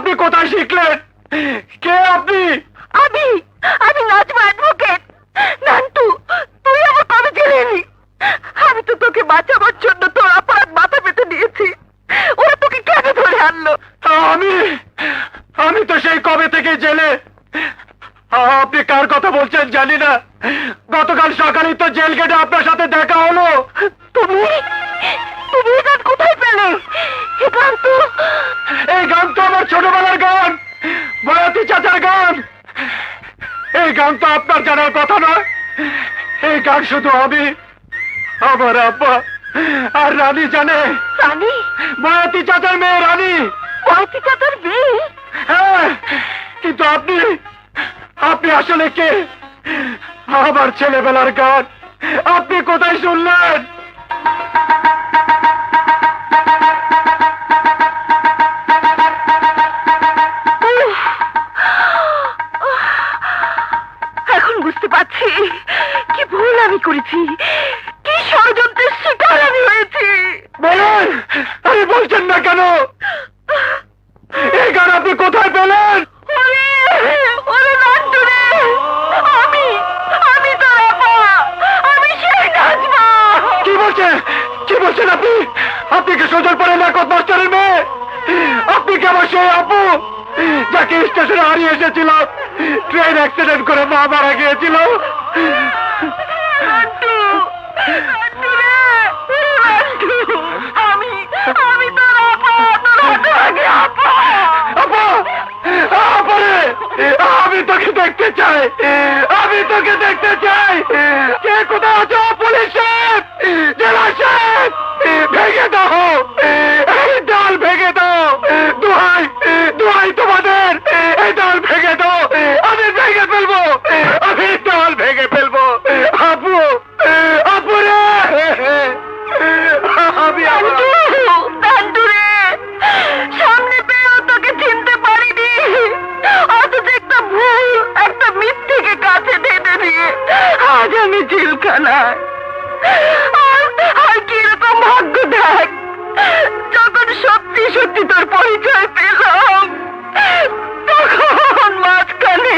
আপনি কোথায় শিখলেন? কে আপনি? আমি আমি নাজমা অ্যাডভোকেট। নান্টু, তুই আমার কবে জেলে এলি? আমি তো তোকে বাঁচাবার জন্য তোর অপরাধ মাথা পেতে দিয়েছি। ওরা তোকে কেন ধরে আনলো? আমি আমি তো সেই কবে থেকে জেলে। আপনি কার কথা বলছেন জানি না। গতকাল সকালেই তো জেল গেটে আপনার সাথে দেখা হলো। তুমি তুমি এই গান কোথায় পেলে? এই গান তো আমার ছোটবেলার গান, বয়াতি চাচার গান। এই গান তো আপনার জানার কথা নয়। এই গান শুধু আমি, আমার আব্বা আর রানী জানে। রানী? বয়াতি চাচার মেয়ে রানী। বয়াতি চাচার মেয়ে? হ্যাঁ, কিন্তু আপনি আপনি আসলে কে? আমার ছেলেবেলার গান আপনি কোথায় শুনলেন? এখন বুঝতে পারছি কি ভুল আমি করেছি, কি ষড়যন্ত্রের শিকার আমি হয়েছি। বলেন, আরে বলছেন না কেন? এই গান আপনি কোথায় পেলেন? ওরে নান্টু রে, আমি আমি তোর আপা, আমি সেই নাজমা। কি বলছেন আপনি? আপনি কি সজল পড়েন একত মাস্টারের মেয়ে? আপনি কি আমার সেই আপু যাকে স্টেশনে হারিয়ে এসেছিল, ট্রেন অ্যাক্সিডেন্ট করে মা মারা গিয়েছিল? নান্টু, নান্টু রে, নান্টু, আমি আমি তোর আপা, তোর আগে আপা। আপা, আপরে, আমি তোকে দেখতে চাই, আমি তোকে দেখতে চাই। কে কোথায় আছো? পুলিশ সাহেব, জেলা সাহেব, ভেঙে দাও এই ডাল, ভেঙে দাও। দোহাই দোহাই তোমাদের, এই ডাল ভেঙে দাও। আমি ভেঙে ফেলবো, আমি ডাল ভেঙে ফেলবো। আপু, আপুরে, আমি নান্টু রে, সামনে পেয়েও তোকে চিনতে পারিনি, অথচ একটা ভুল, একটা মিথ্যেকে কাছে টেনে দিয়ে আজ আমি জেলখানায়। আর কিরকম ভাগ্য দেখ, যখন সত্যি সত্যি তোর পরিচয় পেলাম, তখন মাঝখানে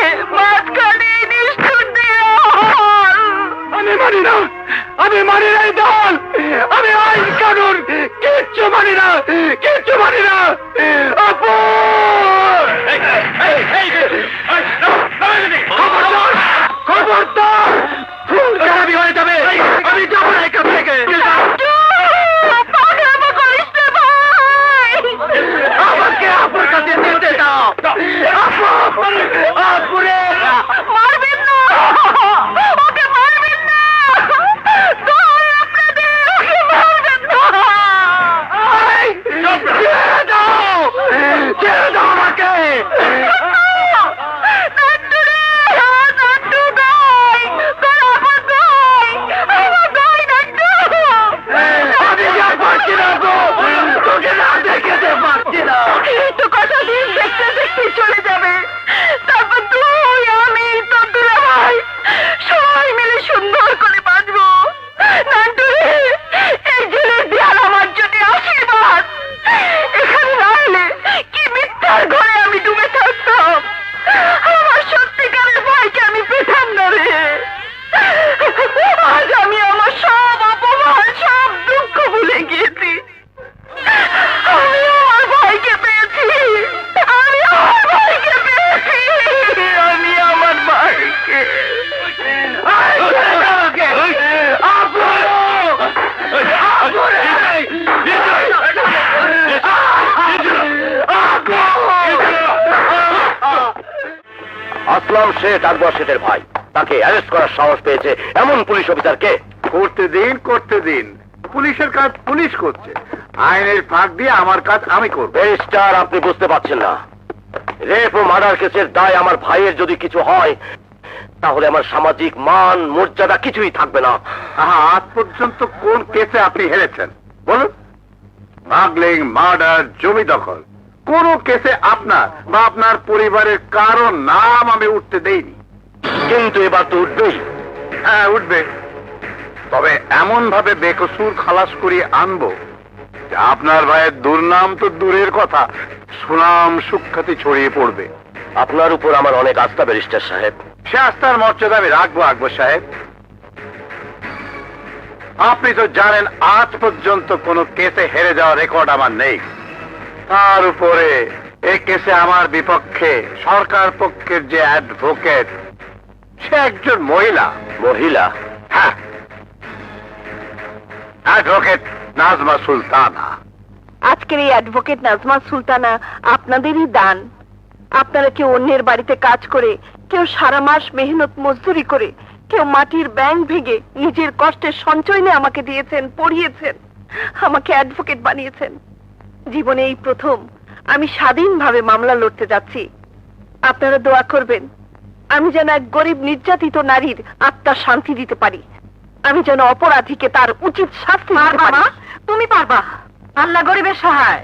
এই নিষ্ঠুর দেওয়াল। আমি মানি না, আমি মানি না এই দল। আমি আইন কানুন কিচ্ছু মানি না, কিচ্ছু মানি না। আপু, খবরদার, খবরদার, ফুল খারাপি হয়ে যাবে। আমি যাবো না এখান থেকে। পাগলামো করিস না ভাই। আমাকে আপুর কাছে যেতে দাও। আপু, আপুরে, মারবেন না, ওকে মারবেন না, দোহাই আপনাদের, ওকে মারবেন না। ছেড়ে দাও, ছেড়ে দাও আমাকে। নান্টু রে, নান্টু গাই, তোর আপা গাই, আমার গাই নান্টু। আমি আর পারছি না গো, তোকে না দেখতে পারছি না। এই তো কত দিন দেখতে দেখতে চলে যাবে, তারপর তুই, আমি, তোর দুলাভাই সবাই মিলে সুন্দর করে বাঁচবো। নান্টু রে, এই জেলের দেয়াল আমার জন্য আশীর্বাদ। এখানে না এলে কি মিথ্যার ঘরে আমি ডুবে থাকতাম। আমার সত্যিকারের ভাইকে আমি পেতাম না রে। আজ আমি আমার সব অপমান, সব দুঃখ ভুলে গিয়েছি। আমি আমার ভাইকে পেয়েছি, আমি আমার ভাইকে পেয়েছি, আমি আমার ভাইকে। আসলাম শেঠ আকবর শেঠের ভাই, তাকে অ্যারেস্ট করার সাহস পেয়েছে এমন পুলিশ অফিসারকে? করতে দিন, করতে দিন। পুলিশের কাজ পুলিশ করছে, আইনের ফাঁক দিয়ে আমার কাজ আমি করব। ব্যারিস্টার, আপনি বুঝতে পারছেন না, রেপ ও মার্ডার কেসের দায় আমার ভাইয়ের যদি কিছু হয়, তাহলে আমার সামাজিক মান মর্যাদা কিছুই থাকবে না। আজ পর্যন্ত কোন কেসে আপনি হেরেছেন বলুন? স্মাগলিং, মার্ডার, জমি দখল, কোন কেসে আপনার বা আপনার পরিবারের কারো নাম আমি উঠতে দেইনি। কিন্তু এবার তো উঠবেই। হ্যাঁ, উঠবে, তবে এমন ভাবে বেকসুর খালাস করিয়ে আনবো যে আপনার ভাইয়ের দুর্নাম তো দূরের কথা, সুনাম সুখ্যাতি ছড়িয়ে পড়বে। আপনার উপর আমার অনেক আস্থা ব্যারিস্টার সাহেব। সে আস্থার মর্যাদা আমি রাখবো আকবর সাহেব। আপনি তো জানেন আজ পর্যন্ত কোনো কেসে হেরে যাওয়ার রেকর্ড আমার নেই। তার উপরে এই কেসে আমার বিপক্ষে সরকার পক্ষের যে অ্যাডভোকেট, সে একজন মহিলা। মহিলা? হ্যাঁ, অ্যাডভোকেট নাজমা সুলতানা। আজকের এই অ্যাডভোকেট নাজমা সুলতানা আপনাদেরই দান। আপনারা কেউ অন্যের বাড়িতে কাজ করে, কেউ সারা মাস মেহনত মজদুরি করে, কেউ মাটির ব্যাংক ভেঙে নিজের কষ্টের সঞ্চয় নিয়ে আমাকে দিয়েছেন, পড়িয়েছেন, আমাকে অ্যাডভোকেট বানিয়েছেন। জীবনে এই প্রথম আমি স্বাধীনভাবে মামলা লড়তে যাচ্ছি। আপনারা দোয়া করবেন আমি যেন এক গরিব নির্যাতিত নারীর আত্মার শান্তি দিতে পারি। আমি যেন অপরাধীকে তার উচিত শাস্তি দিতে পারি। তুমি পারবা। আল্লাহ গরিবের সহায়,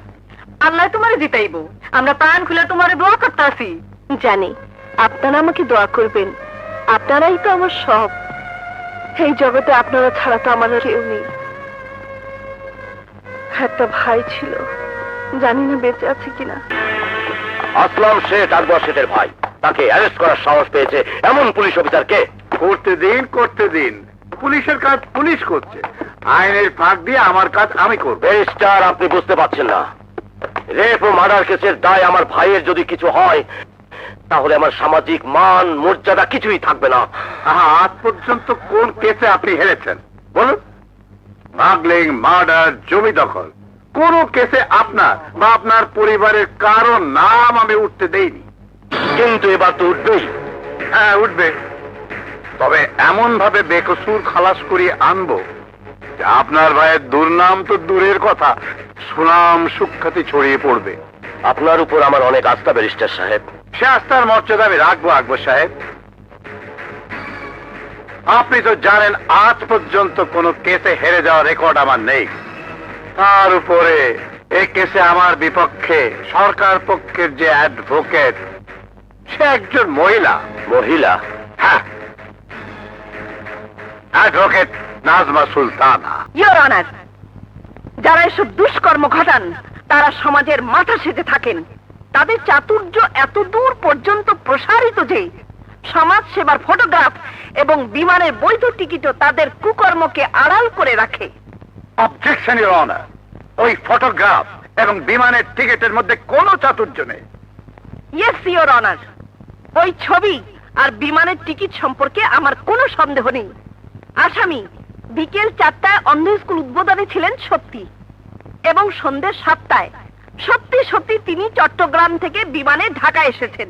আল্লাহ তোমারে জিতাইব। আমরা প্রাণ খুলে তোমারে দোয়া করতে আসি। জানি আপনারা আমাকে দোয়া করবেন। আপনারাই তো আমার সব। এই জগতে আপনারা ছাড়া তো আমার কেউ নেই। একটা ভাই ছিল, জানি না বেঁচে আছে কিনা। আসলাম শেখ আকবর শেখের ভাই। তাকে অ্যারেস্ট করার সাহস পেয়েছে এমন পুলিশ অফিসারকে? করতে দিন, করতে দিন। পুলিশের কাজ পুলিশ করছে, আইনের ফাঁক দিয়ে আমার কাজ আমি করব। ব্যারিস্টার, আপনি বুঝতে পারছেন না। রেপ ও মার্ডার কেসের দায় আমার ভাইয়ের যদি কিছু হয়, তাহলে আমার সামাজিক মান মর্যাদা কিছুই থাকবে না। আজ পর্যন্ত কোন কেসে আপনি হেরেছেন বলুন? স্মাগলিং, মার্ডার, জমি দখল, কোন কেসে আপনার বা আপনার পরিবারের কারো নাম আমি উঠতে দেইনি। কিন্তু এবার তো উঠবেই। হ্যাঁ, উঠবে। তবে এমন ভাবে বেকসুর খালাস করিয়ে আনবো যে আপনার ভাইয়ের দুর্নাম তো দূরের কথা, সুনাম সুখ্যাতি ছড়িয়ে পড়বে। আপনার উপর আমার অনেক আস্থা ব্যারিস্টার সাহেব। সে আস্থার মর্যাদা আমি রাখবো আকবর সাহেব। আপনি তো জানেন আজ পর্যন্ত কোনো কেসে হেরে যাওয়ার রেকর্ড আমার নেই। তার উপরে এই কেসে আমার বিপক্ষে সরকার পক্ষের যে অ্যাডভোকেট, সে একজন মহিলা। মহিলা? হ্যাঁ, advocate Nazma Sultana. Your honour, যারা এসব দুষ্কর্ম ঘটান তারা সমাজের মাথা সেজে থাকেন। তাদের চাতুর্য এত দূর পর্যন্ত প্রসারিত যে সমাজ সেবার ফটোগ্রাফ এবং বিমানের বৈধ টিকিটও তাদের কুকর্মকে আড়াল করে রাখে। অবজেকশন ইওর অনার, ওই ফটোগ্রাফ এবং বিমানের টিকিটের মধ্যে কোনো চাতুর্য নেই। ইয়েস ইওর অনার, ওই ছবি আর বিমানের টিকিট সম্পর্কে আমার কোনো সন্দেহ নেই। আসামি বিকেল 4টায় অন্ধ স্কুল উদ্বোধনে ছিলেন সত্যি, এবং সন্ধ্যে 7টায় সত্যি সত্যি তিনি চট্টগ্রাম থেকে বিমানে ঢাকা এসেছেন।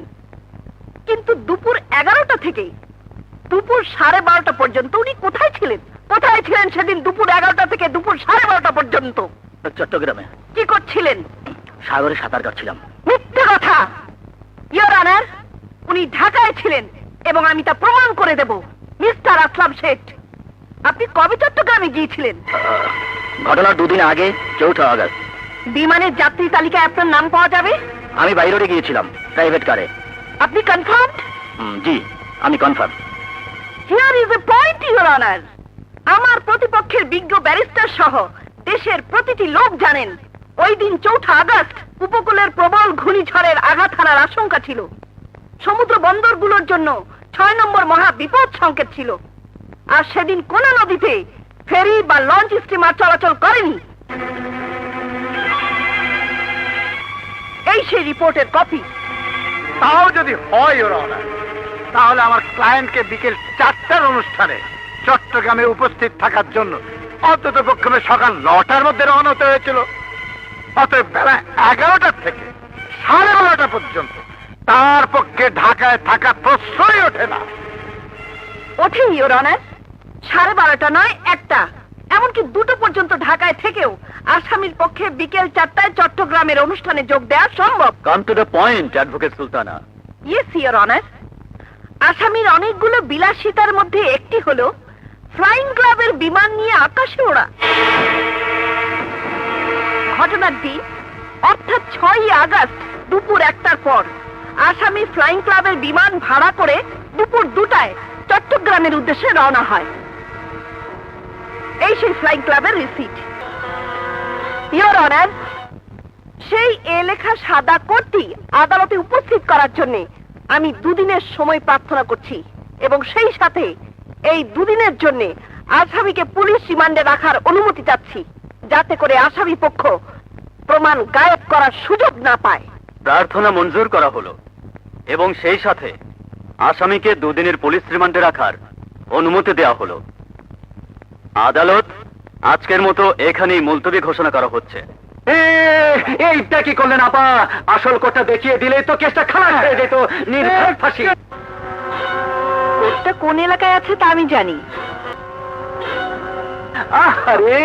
কিন্তু দুপুর 11টা থেকে দুপুর 12:30 পর্যন্ত উনি কোথায় ছিলেন? কোথায় ছিলেন সেদিন দুপুর 11টা থেকে দুপুর 12:30 পর্যন্ত? চট্টগ্রামে। কি করছিলেন? সাগরে সাঁতার কাটছিলাম। মিথ্যে কথা। ইওর অনার, উনি ঢাকায় ছিলেন এবং আমি তা প্রমাণ করে দেব। মিস্টার আসলাম শেখ, আপনি কবে চট্টগ্রামে গিয়েছিলেন? ঘটনার 2 দিন আগে, 4 আগস্ট। বিমানের যাত্রী তালিকায় আপনার নাম পাওয়া যাবে? আমি বাইরে গিয়েছিলাম প্রাইভেট কারে। আপনি কনফার্ম? জি, আমি confirm. Here is a point your honour. আমার প্রতিপক্ষের বিজ্ঞ ব্যারিস্টার সহ দেশের প্রতিটি লোক জানেন ওই দিন 4 আগস্ট উপকূলের প্রবল ঘূর্ণিঝড়ের আঘাত হানার আশঙ্কা ছিল। সমুদ্র বন্দরগুলোর জন্য 6 নম্বর মহা বিপদ সংকেত ছিল। আর সেদিন কোন নদীতে ফেরি বা লঞ্চ স্টিমার চলাচল করেনি। এই সেই রিপোর্টের কপি। তাও যদি হয় ইওর অনার, তাহলে আমার ক্লায়েন্টকে বিকেল 4টার অনুষ্ঠানে চট্টগ্রামে উপস্থিত থাকার জন্য অন্তত পক্ষে সকাল 9টার মধ্যে রওনা হতে হয়েছিল। অতএব বেলা 11টা থেকে 12:30 পর্যন্ত তার পক্ষে ঢাকায় থাকা প্রশ্নই ওঠে না। ওঠে ইওর অনার। 12:30 নয়, 1টা, এমনকি 2টো পর্যন্ত ঢাকায় থেকেও আসামির পক্ষে বিকেল 4টায় চট্টগ্রামের অনুষ্ঠানে যোগ দেওয়া সম্ভব। Come to the point advocate Sultana. Yes your honour. আসামির অনেকগুলো বিলাসিতার মধ্যে একটি হলো ফ্লাইং ক্লাবের বিমান নিয়ে আকাশে ওড়া। ঘটনার দিন অর্থাৎ 6 আগস্ট দুপুর 1টার পর আসামি ফ্লাইং ক্লাবের বিমান ভাড়া করে দুপুর 2টায় চট্টগ্রামের উদ্দেশ্যে রওনা হয়। এই সেই ফ্লাইং ক্লাবের রিসিট। ইওর অনার, সেই এ লেখা সাদা কোটটি আদালতে উপস্থিত করার জন্য আমি 2 দিনের সময় প্রার্থনা করছি এবং সেই সাথে এই 2 দিনের জন্য আসামিকে পুলিশ রিমান্ডে রাখার অনুমতি চাচ্ছি, যাতে করে আসামি পক্ষ প্রমাণ গায়েব করার সুযোগ না পায়। প্রার্থনা মঞ্জুর করা হলো এবং সেই সাথে আসামিকে 2 দিনের পুলিশ রিমান্ডে রাখার অনুমতি দেওয়া হলো। আদালত আজকের মতো এখানেই মুলতবি ঘোষণা করা হচ্ছে। এইটা কি করলেন আপা? আসল কোটটা দেখিয়ে দিলেই তো কেসটা খালাস হয়ে যেত, নির্ভর ফাঁসি। কোর্টটা কোন এলাকায় আছে তা আমি জানি। আরে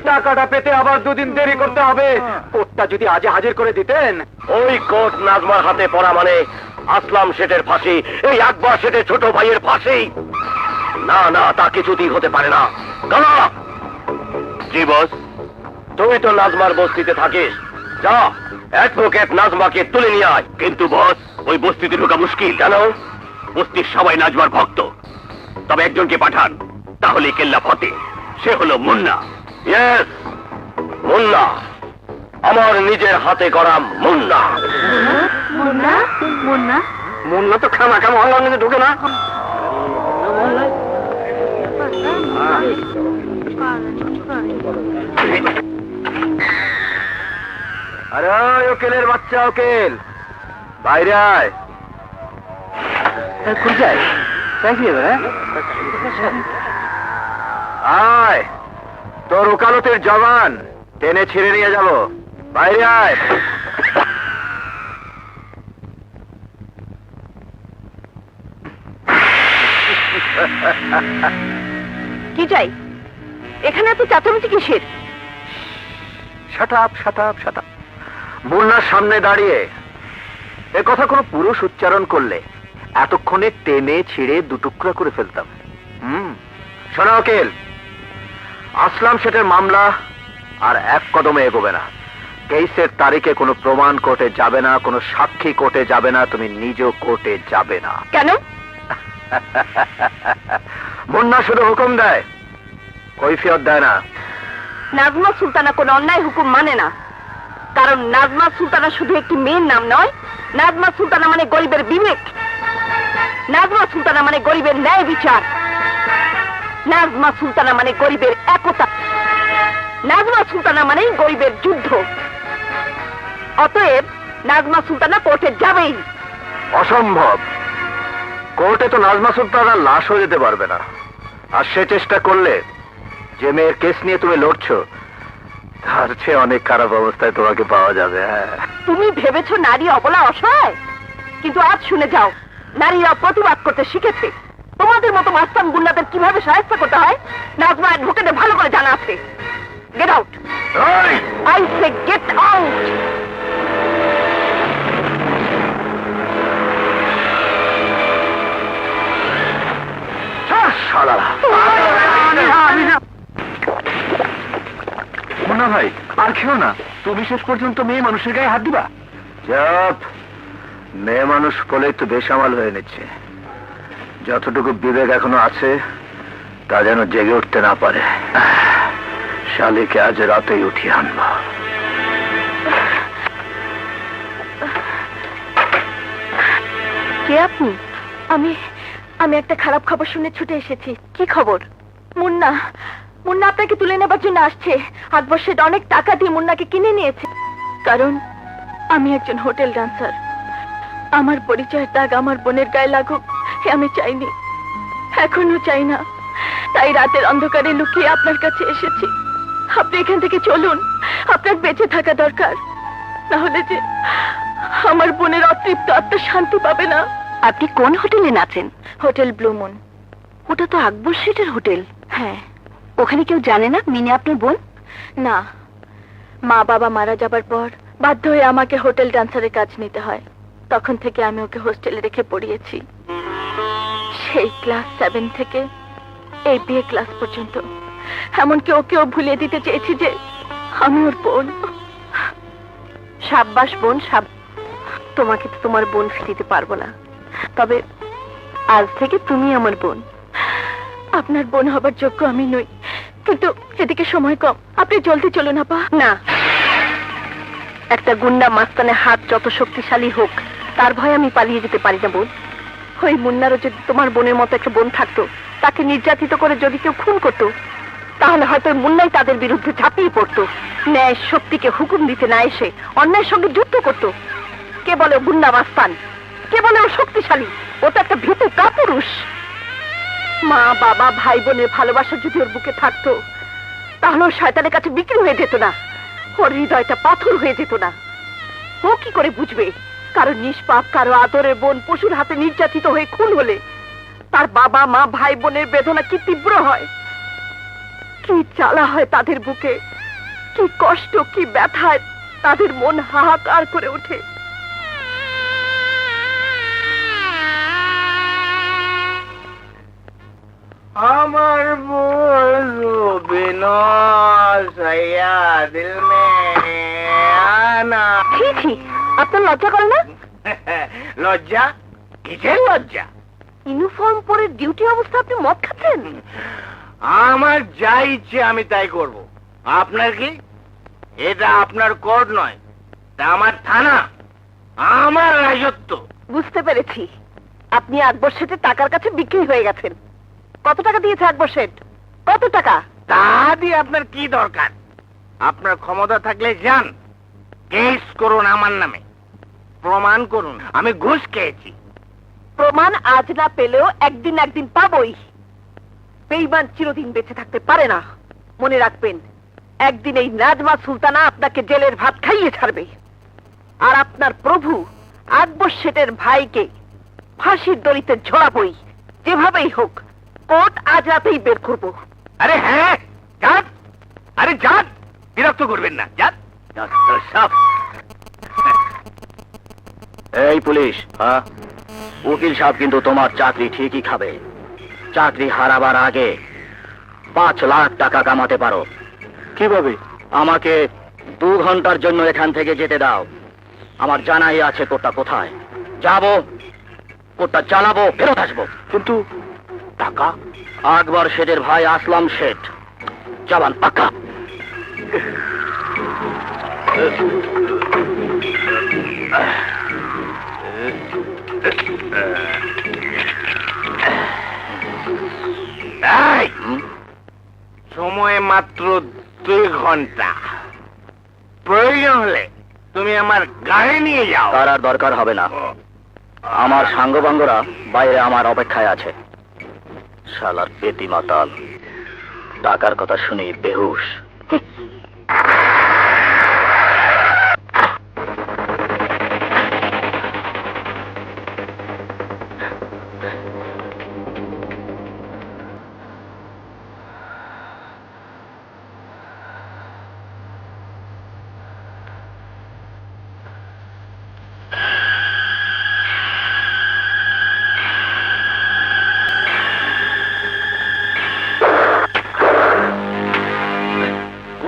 টাকাটা পেতে আবার 2 দিন দেরি করতে হবে। কোটটা যদি আজে হাজির করে দিতেন। ওই কোট নাজমার হাতে পড়া মানে আসলাম শেঠের ফাঁসি, এই আকবর শেঠের ছোট ভাইয়ের ফাঁসি। না না, তা কিছুতেই হতে পারে না। গালা। জি বস। তুই তো নাজমার বস্তিতে থাকিস, যা অ্যাডভোকেট নাজমাকে তুলে নিয়ে আয়। কিন্তু বস, ওই বস্তিতে ঢোকা মুশকিল। কেন? বস্তির সবাই নাজমার ভক্ত, তবে একজনকে পাঠান, তাহলে কেল্লা ফতে। সে হলো মুন্না। ইয়েস, মুন্না, আমার নিজের হাতে করা মুন্না। মুন্না মুন্না মুন্না তো খামাখা মহল্লার মধ্যে ঢুকে না। আরে ওকেলের বাচ্চা, ওকেল বাইরে আয়। খুল যায় আয়, তোর ওকালতের জবান টেনে ছিঁড়ে নিয়ে যাব। বাইরে আয়। কি চাই? এখানে এত চাচামেচি কিসের? Shut up, shut up, shut up. মুন্নার সামনে দাঁড়িয়ে এ কথা কোনো পুরুষ উচ্চারণ করলে এতক্ষণে টেনে ছিঁড়ে 2 টুকরা করে ফেলতাম। শোনো ওকেল, আসলাম শেঠের মামলা আর 1 কদমে এগোবে না। কেসের তারিখে কোনো প্রমাণ কোর্টে যাবে না, কোনো সাক্ষী কোর্টে যাবে না, তুমি নিজেও কোর্টে যাবে না। কেন? মুন্না শুধু হুকুম দেয়, কৈফিয়ত দেয় না। নাজমা সুলতানা কোনো অন্যায় হুকুম মানে না, কারণ নাজমা সুলতানা শুধু একটি মেয়ের নাম নয়। নাজমা সুলতানা মানে গরিবের বিবেক, নাজমা সুলতানা মানে গরিবের ন্যায় বিচার, নাজমা সুলতানা মানে গরিবের একতা, নাজমা সুলতানা মানে গরিবের যুদ্ধ। অতএব নাজমা সুলতানা কোর্টে যাবেই। অসম্ভব। কোর্টে তো নাজমা সুলতানা লাশ হয়ে যেতে পারবে না। আর সে চেষ্টা করলে যে মেয়ের কেস নিয়ে তুমি লড়ছো, তার চেয়ে অনেক খারাপ অবস্থায় তোমাকে পাওয়া যাবে। তুমি ভেবেছো নারী অবলা অসহায়, কিন্তু আজ শুনে যাও, নারীরা প্রতিবাদ করতে শিখেছে। তোমাদের মতো মাস্তান গুন্ডাদের কিভাবে সাহায্য করতে হয় নাজমা অ্যাডভোকেটে ভালো করে জানা আছে। Get out, I say get out. Munna ভাই, আর খেও না। তুমি শেষ পর্যন্ত মেয়ে মানুষের গায়ে হাত দিবা? চুপ। মেয়ে মানুষ বলেই তো বেসামাল হয়ে নিচ্ছে। যতটুকু বিবেক এখনো আছে তা যেন জেগে উঠতে না পারে। শালিকে আজ রাতেই উঠিয়ে আনবো। কে আপনি? আমি একটা খারাপ খবর শুনে ছুটে এসেছি। কি খবর? মুন্না আপনাকে তুলে নেবার জন্য আসছে। আকবর শেঠ অনেক টাকা দিয়ে মুন্নাকে কিনে নিয়েছে। কারণ আমি একজন হোটেল ডান্সার। আমার পরিচয়ের দাগ আমার বোনের গায়ে লাগুক এ আমি চাইনি, এখনো চাই না। তাই রাতের অন্ধকারে লুকিয়ে আপনার কাছে এসেছি। আপনি এখান থেকে চলুন, আপনার বেঁচে থাকা দরকার, না হলে যে আমার বোনের অতৃপ্ত আত্মা শান্তি পাবে না। আপনি কোন হোটেলে আছেন? Hotel blue moon. ওটা তো আকবর শেঠের হোটেল। হ্যাঁ। ওখানে কেউ জানে না মিনি আপনার বোন? না, মা বাবা মারা যাবার পর বাধ্য হয়ে আমাকে হোটেল ডান্সারের কাজ নিতে হয়। তখন থেকে আমি ওকে হোস্টেলে রেখে পড়িয়েছি, সেই ক্লাস 7 থেকে এই বিএ ক্লাস পর্যন্ত। এমনকি ওকেও ভুলিয়ে দিতে চেয়েছি যে আমি ওর বোন। সাব্বাস বোন, তোমাকে তো তোমার বোন ফিরিতে পারবো না, তবে আজ থেকে তুমি আমার বোন। আপনার বোন হবার যোগ্য আমি নই, কিন্তু এদিকে সময় কম। আপনি জলদি চলুন আপা। না, একটা গুন্ডা মাস্তানের হাত যত শক্তিশালী হোক, তার ভয়ে আমি পালিয়ে যেতে পারি না বোন। ওই মুন্নারও যদি তোমার বোনের মতো একটা বোন থাকতো, তাকে নির্যাতিত করে যদি কেউ খুন করতো, তাহলে হয়তো মুন্নাই তাদের বিরুদ্ধে ঝাঁপিয়ে পড়তো। ন্যায় শক্তিকে হুকুম দিতে না এসে অন্যায়ের সঙ্গে যুদ্ধ করতো। কে বলে ও গুন্ডা মাস্তান, কে বলে ও শক্তিশালী? ও তো একটা ভীতু কাপুরুষ। মা বাবা ভাই বোনের ভালোবাসা যদি ওর বুকে থাকতো, তাহলে ও শয়তানের কাছে বিক্রি হয়ে যেত না, ওর হৃদয়টা পাথর হয়ে যেত না। ও কি করে বুঝবে কারো নিষ্পাপ, কারো আদরের বোন পশুর হাতে নির্যাতিত হয়ে খুন হলে তার বাবা মা ভাই বোনের বেদনা কি তীব্র হয়, কি জ্বালা হয় তাদের বুকে, কি কষ্ট, কি ব্যথায় তাদের মন হাহাকার করে ওঠে। আমার बोलो बिना सया दिल में आना। ছি ছি, আপনার লজ্জা করে না? লজ্জা? কিসের লজ্জা? ইউনিফর্ম পরে ডিউটি অবস্থা আপনি মদ খাচ্ছেন? আমার যা ইচ্ছে আমি তাই করব। আপনার কি? এটা আপনার কোর্ট নয়, এটা আমার থানা, আমার রাজত্ব। বুঝতে পেরেছি, আপনি আকবর শেঠের টাকার কাছে বিক্রি হয়ে গেছেন। কত টাকা দিয়েছে আকবর শেঠ? কত টাকা? তা দিয়ে আপনার কি দরকার? আপনার ক্ষমতা থাকলে যান, কেস করুন আমার নামে, প্রমাণ করুন আমি ঘুষ খেয়েছি। প্রমাণ আজ না পেলেও একদিন একদিন পাবই। বেঈমান চিরদিন বেঁচে থাকতে পারে না, মনে রাখবেন। একদিন এই নাজমা সুলতানা আপনাকে জেলের ভাত খাইয়ে ছাড়বে, আর আপনার প্রভু আকবর শেঠের ভাইকে ফাঁসির দড়িতে ঝোড়াবই। যেভাবেই হোক কোর্ট আজ রাতেই বের করব। আরে হ্যাঁ, যান, আরে যান, বিরক্ত করবেন না, যান। এই পুলিশ, উকিল সাহেব কিন্তু তোমার চাকরি ঠিকই খাবে। চাকরি হারাবার আগে 5 লাখ টাকা কামাতে পারো। কিভাবে? আমাকে 2 ঘন্টার জন্য এখান থেকে যেতে দাও। আমার জানাই আছে কোর্টটা কোথায়। যাবো, কোর্টটা চালাবো, ফেরত আসবো। কিন্তু টাকা? আকবর শেঠের ভাই আসলাম শেঠ, জবান পাক্কা। সময় মাত্র 2 ঘন্টা। প্রয়োজন হলে তুমি আমার গাড়ি নিয়ে যাও। তার আর দরকার হবে না, আমার সাঙ্গবাঙ্গরা বাইরে আমার অপেক্ষায় আছে। শালার পেতি মাতাল, টাকার কথা শুনি বেহুশ।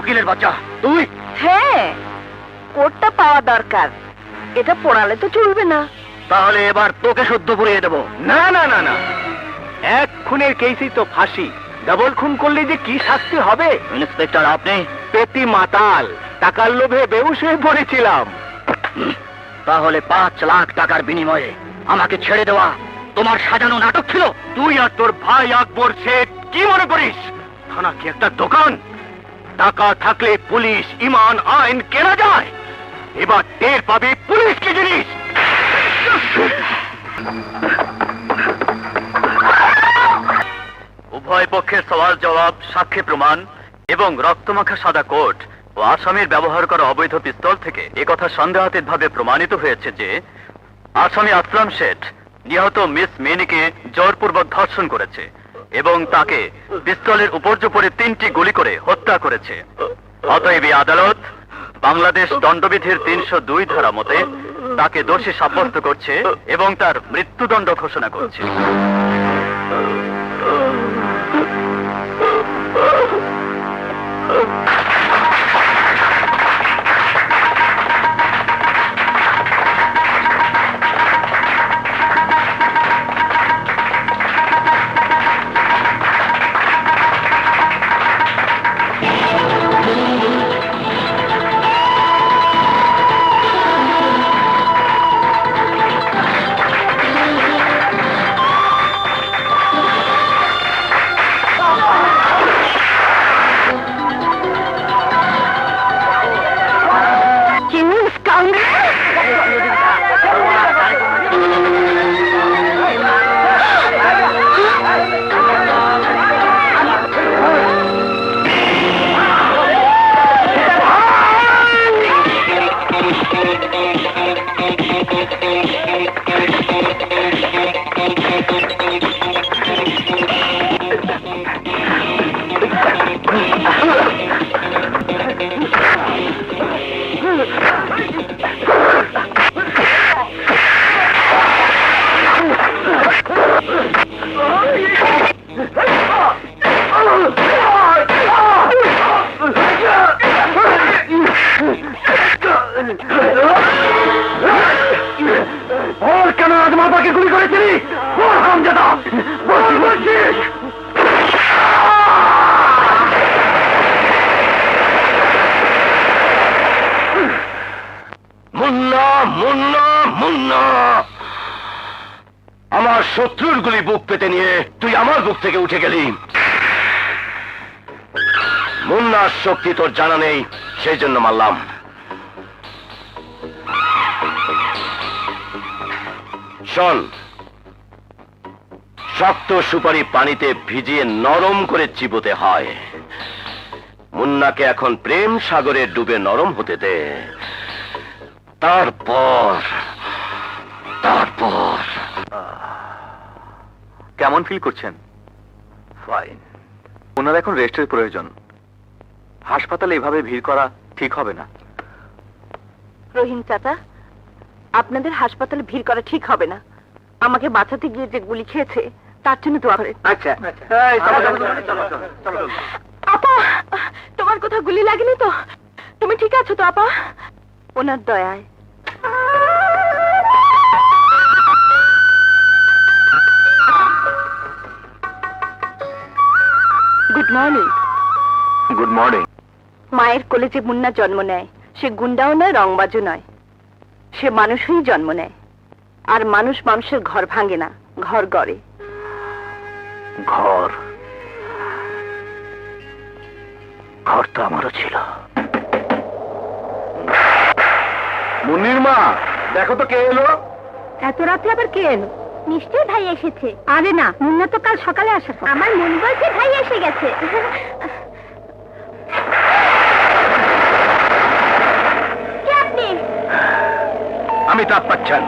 উকিলের বাচ্চা তুই? হ্যাঁ, কোর্টটা পাওয়া দরকার, এটা পড়ালে তো চলবে না। তাহলে এবার তোকে শুদ্ধ পুড়িয়ে দেবো। না না না না, এক খুনের কেসই তো ফাঁসি, ডাবল খুন করলে যে কি শাস্তি হবে? ইন্সপেক্টর আপনি? পেতি মাতাল, টাকার লোভে বেহুশ হয়ে পড়েছিলাম। তাহলে 5 লাখ টাকার বিনিময়ে আমাকে ছেড়ে দেওয়া তোমার সাজানো নাটক ছিল? তুই আর তোর ভাই আকবর শেঠ কি মনে করিস থানা কি একটা দোকান? টাকা থাকলে পুলিশ, ইমান, আইন কেনা যায়। এবার টের পাবি পুলিশ কি জিনিস। উভয় পক্ষের সওয়াল জবাব, সাক্ষী প্রমাণ এবং রক্তমাখা সাদা কোট ও আসামির ব্যবহার করা অবৈধ পিস্তল থেকে একথা সন্দেহাতীতভাবে প্রমাণিত হয়েছে যে আসামি আসলাম শেঠ নিহত মিস মিনিকে জোরপূর্বক ধর্ষণ করেছে এবং তাকে পিস্তলের উপর্যুপরে 3টি গুলি করে হত্যা করেছে। অতএব এই আদালত বাংলাদেশ দণ্ডবিধির 302 ধারা মতে তাকে দোষী সাব্যস্ত করছে এবং তার মৃত্যুদণ্ড ঘোষণা করছে। ওর কেন আজ মাতাকে গুলি করেছিলি? ওর হারামজাদা! বলছিস মুন্না, মুন্না, মুন্না! আমার শত্রুর গুলি বুক পেতে নিয়ে তুই আমার বুক থেকে উঠে গেলি। মুন্নার শক্তি তোর জানা নেই, সেই জন্য মারলাম। শোন, শক্ত সুপারি পানিতে ভিজিয়ে নরম করে চিবোতে হয়। মুন্নাকে এখন প্রেম সাগরে ডুবে নরম হতে দে, তারপর কেমন ফিল করছেন? ফাইন। ওনার এখন রেস্টের প্রয়োজন। হাসপাতালে এভাবে ভিড় করা ঠিক হবে না। রহিম চাচা, আপনাদের হাসপাতালে ভিড় করা ঠিক হবে না। আমাকে বাঁচাতে গিয়ে যে গুলি খেয়েছে তার জন্য দোয়া করেন। আচ্ছা, আপা, তোমার কোথাও গুলি লাগেনি তো? তুমি ঠিক আছো তো আপা? ওনার দয়ায়। Good morning. Good morning. মায়ের কোলে যে মুন্না জন্ম নেয়, সে গুন্ডাও নয়, রংবাজও নয়। সে মানুষই জন্ম নেয়। আর মানুষ মানুষের ঘর ভাঙে না, ঘর গড়ে। ঘর ঘর তো আমারও ছিল। মুন্নির মা, দেখো তো কে এলো। এত রাতে আবার কে এলো? নিশ্চয়ই ভাই এসেছে। আরে না, মুন্না তো কাল সকালে আসার কথা। আমার মন বলছে ভাই এসে গেছে। কে আপনি? আমি তাপ পাচ্ছেন।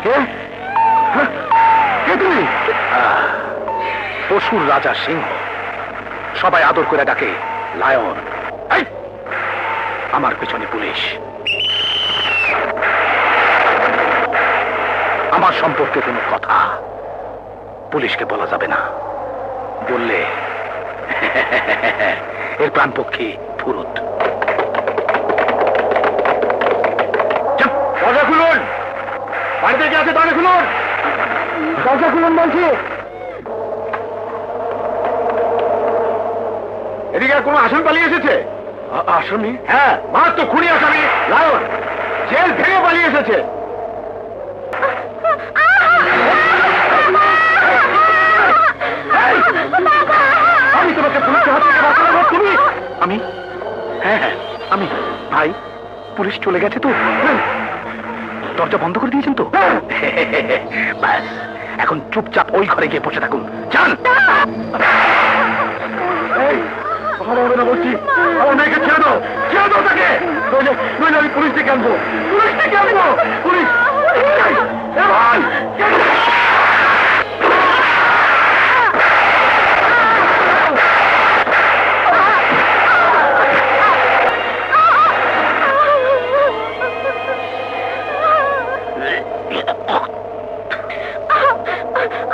কে? কে তুমি? পশুর রাজা সিংহ, সবাই আদর করে ডাকে লায়ন। এই, আমার পেছনে পুলিশ। আমার সম্পর্কে কোনো কথা পুলিশকে বলা যাবে না। বললে এর প্রাণপক্ষী ফুরুত। দরজা খুলুন! বাড়িতে কে আছে দরজা খুলুন! দরজা খুলুন বলছি। এদিকে আর কোনো আসামি পালিয়ে এসেছে? আসামি? হ্যাঁ, মারাত্মক খুনি আসামি লায়ন, জেল ভেঙে পালিয়ে এসেছে। আমি তোমাকে পুলিশের হাত থেকে বাঁচাবো। তুমি? আমি? হ্যাঁ হ্যাঁ, আমি। ভাই, পুলিশ চলে গেছে তো? দরজা বন্ধ করে দিয়েছেন তো? ব্যাস, এখন চুপচাপ ওই ঘরে গিয়ে বসে থাকুন। যান। ভালো হবে না বলছি। আমার মেয়েকে ছেড়ে দাও, ছেড়ে দাও তাকে। নইলে আমি পুলিশ ডেকে আনবো, পুলিশ ডেকে আনবো। পুলিশ! এ ভাই!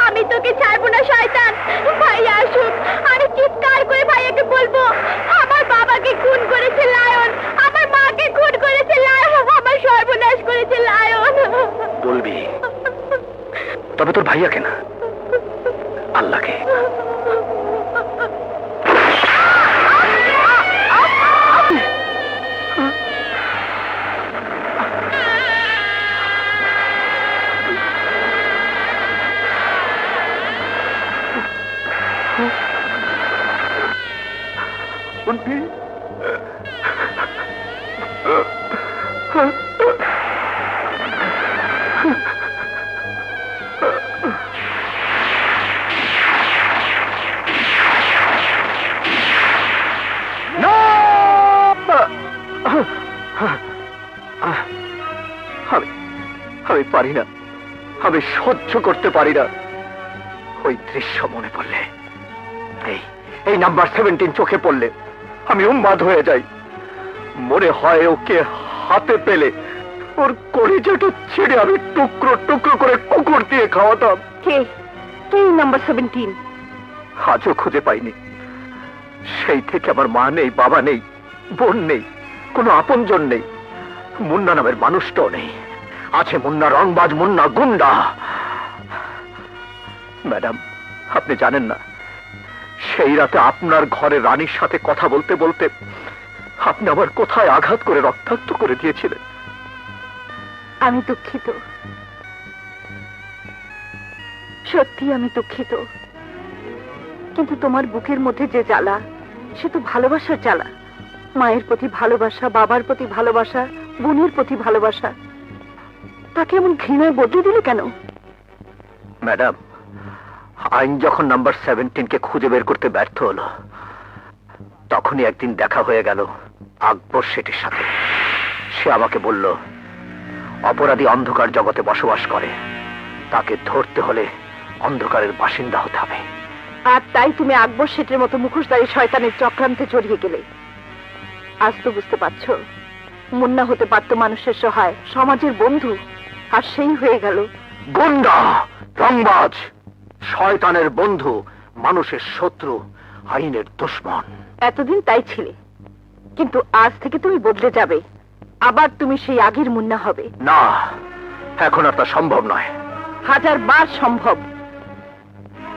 আমি তোকে ছাড়বো না শয়তান। ভাইয়া আসুক, আমি চিৎকার করে ভাইয়াকে বলবো আমার বাবাকে খুন করেছে লায়ন, আমার মাকে খুন করেছে লায়ন, আমার সর্বনাশ করেছে লায়ন। বলবি, তবে তোর ভাইয়াকে না, আল্লাহকে। আমি পারি না, আমি সহ্য করতে পারি না। ওই দৃশ্য মনে পড়লে, এই নাম্বার 17 চোখে পড়লে আমি উন্মাদ হয়ে যাই। মনে হয় ওকে হাতে পেলে ওর কলিজাটা ছেড়ে আমি টুকরো টুকরো করে কুকুর দিয়ে খাওয়াতাম। কে কে নাম্বার 17? আজও খুঁজে পাইনি। সেই থেকে আমার মা নেই, বাবা নেই, বোন নেই, কোনো আপনজন নেই। মুন্না নামের মানুষটাও নেই। আছে মুন্না রংবাজ, মুন্না গুন্ডা। ম্যাডাম, আপনি জানেন না, সেই রাতে আপনার ঘরে রানীর সাথে কথা বলতে বলতে আপনি আমার কোথায় আঘাত করে রক্তাক্ত করে দিয়েছিলেন। আমি দুঃখিত, সত্যি আমি দুঃখিত। কিন্তু তোমার বুকের মধ্যে যে জ্বালা, সে তো ভালোবাসার জ্বালা। মায়ের প্রতি ভালোবাসা, বাবার প্রতি ভালোবাসা, বোনের প্রতি ভালোবাসা, তাকে এমন ঘৃণায় বদলে দিলে কেন? ম্যাডাম, আইন যখন নাম্বার 17কে খুঁজে বের করতে ব্যর্থ হলো, তখনই একদিন দেখা হয়ে গেল আকবর শেঠের সাথে। সে আমাকে বলল, অপরাধী অন্ধকার জগতে বসবাস করে, তাকে ধরতে হলে অন্ধকারের বাসিন্দা হতে হবে। আর তাই তুমি আকবর শেঠের মতো মুখোশধারী শয়তানের চক্রান্তে জড়িয়ে গেলে। আজ তো বুঝতে পারছো, মুন্না হতে পারত মানুষের সহায়, সমাজের বন্ধু, আর সেই হয়ে গেল গুন্ডা, রংবাজ, শয়তানের বন্ধু, মানুষের শত্রু, আইনের দুশমন। এতদিন তাই ছিলে, কিন্তু আজ থেকে তুমি বদলে যাবে। আবার তুমি সেই আগের মুন্না হবে। না, এখন আর তা সম্ভব নয়। 1000 বার সম্ভব।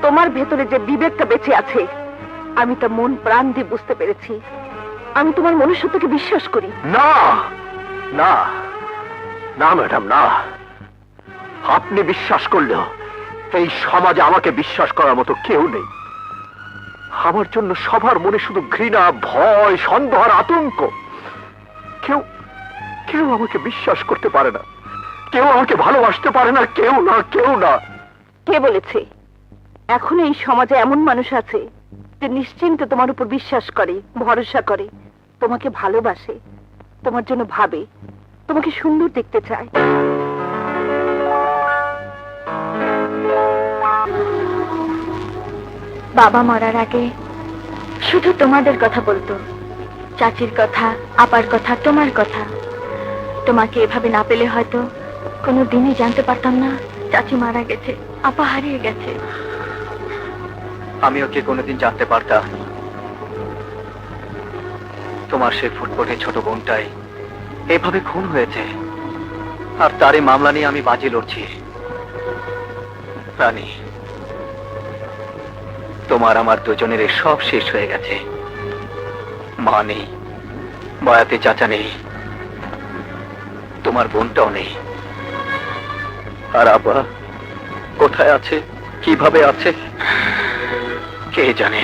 তোমার ভেতরে যে বিবেকটা বেঁচে আছে, আমি তা মন প্রাণ দিয়ে বুঝতে পেরেছি। আমি তোমার মনুষ্যত্বকে বিশ্বাস করি। না না না ম্যাডাম, না। আপনি বিশ্বাস করলেও এই সমাজে আমাকে বিশ্বাস করার মতো কেউ নেই। আমার জন্য সবার মনে শুধু ঘৃণা, ভয়, সন্দেহ আর আতঙ্ক। কেউ কেউ আমাকে বিশ্বাস করতে পারে না, কেউ আমাকে ভালোবাসতে পারে না, কেউ না, কেউ না। কে বলেছে? এখন এই সমাজে এমন মানুষ আছে যে নিশ্চিন্তে তোমার উপর বিশ্বাস করে, ভরসা করে, তোমাকে ভালোবাসে, তোমার জন্য ভাবে, তোমাকে সুন্দর দেখতে চায়। বাবা মরার আগে শুধু তোমাদের কথা বলতো, চাচির কথা, আপার কথা, তোমার কথা। তোমাকে এভাবে না পেলে হয়তো কোনো দিনই জানতে পারতাম না চাচি মারা গেছে, আপা হারিয়ে গেছে। আমিও কি কোনোদিন জানতে পারতাম তোমার সেই ফুটফুটে ছোট বোনটাই এভাবে খুন হয়েছে, আর তারই মামলা নিয়ে আমি বাজি লড়ছি। রানী, তোমার আমার দুজনের সব শেষ হয়ে গেছে। মা নেই, বয়াতে চাচা নেই, তোমার বোনটাও নেই। আর আপা কোথায় আছে, কিভাবে আছে, কে জানে।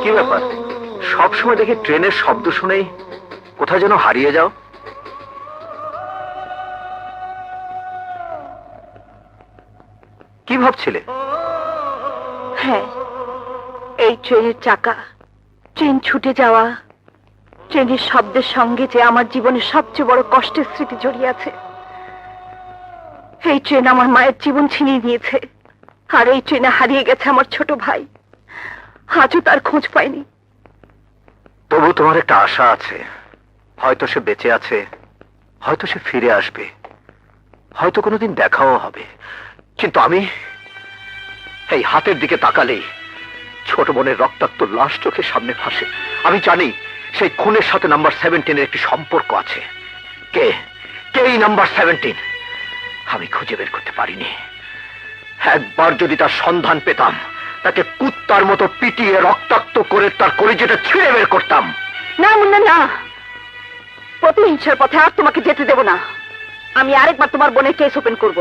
কি ব্যাপার, সবসময় দেখি ট্রেনের শব্দ শুনেই কোথায় যেন হারিয়ে যাও? কি ভাবছিলে? হ্যাঁ, এই ট্রেনের চাকা, ট্রেন ছুটে যাওয়া, ট্রেনের শব্দের সঙ্গে যে আমার জীবনের সবচেয়ে বড় কষ্টের স্মৃতি জড়িয়ে আছে। এই ট্রেন আমার মায়ের জীবন ছিনিয়ে নিয়েছে, আর এই ট্রেনে হারিয়ে গেছে আমার ছোট ভাই। আজও তার খোঁজ পাইনি। তবু তোমার একটা আশা আছে, হয়তো সে বেঁচে আছে, হয়তো সে ফিরে আসবে, হয়তো কোনোদিন দেখাও হবে। কিন্তু আমি এই হাতের দিকে তাকালেই ছোট বোনের রক্তাক্ত লাশ চোখের সামনে ভাসে। আমি জানি সেই খুনের সাথে নাম্বার 17-এর একটি সম্পর্ক আছে। কে কে এই নাম্বার 17? আমি খুঁজে বের করতে পারিনি। একবার যদি তার সন্ধান পেতাম, তাকে কুত্তার মতো পিটিয়ে রক্তাক্ত করে তার কলিজাটা ছিঁড়ে বের করতাম। না মুন্না, না, প্রতিহিংসার পথে আর তোমাকে যেতে দেব না। আমি আরেকবার তোমার বোনের কেস ওপেন করব,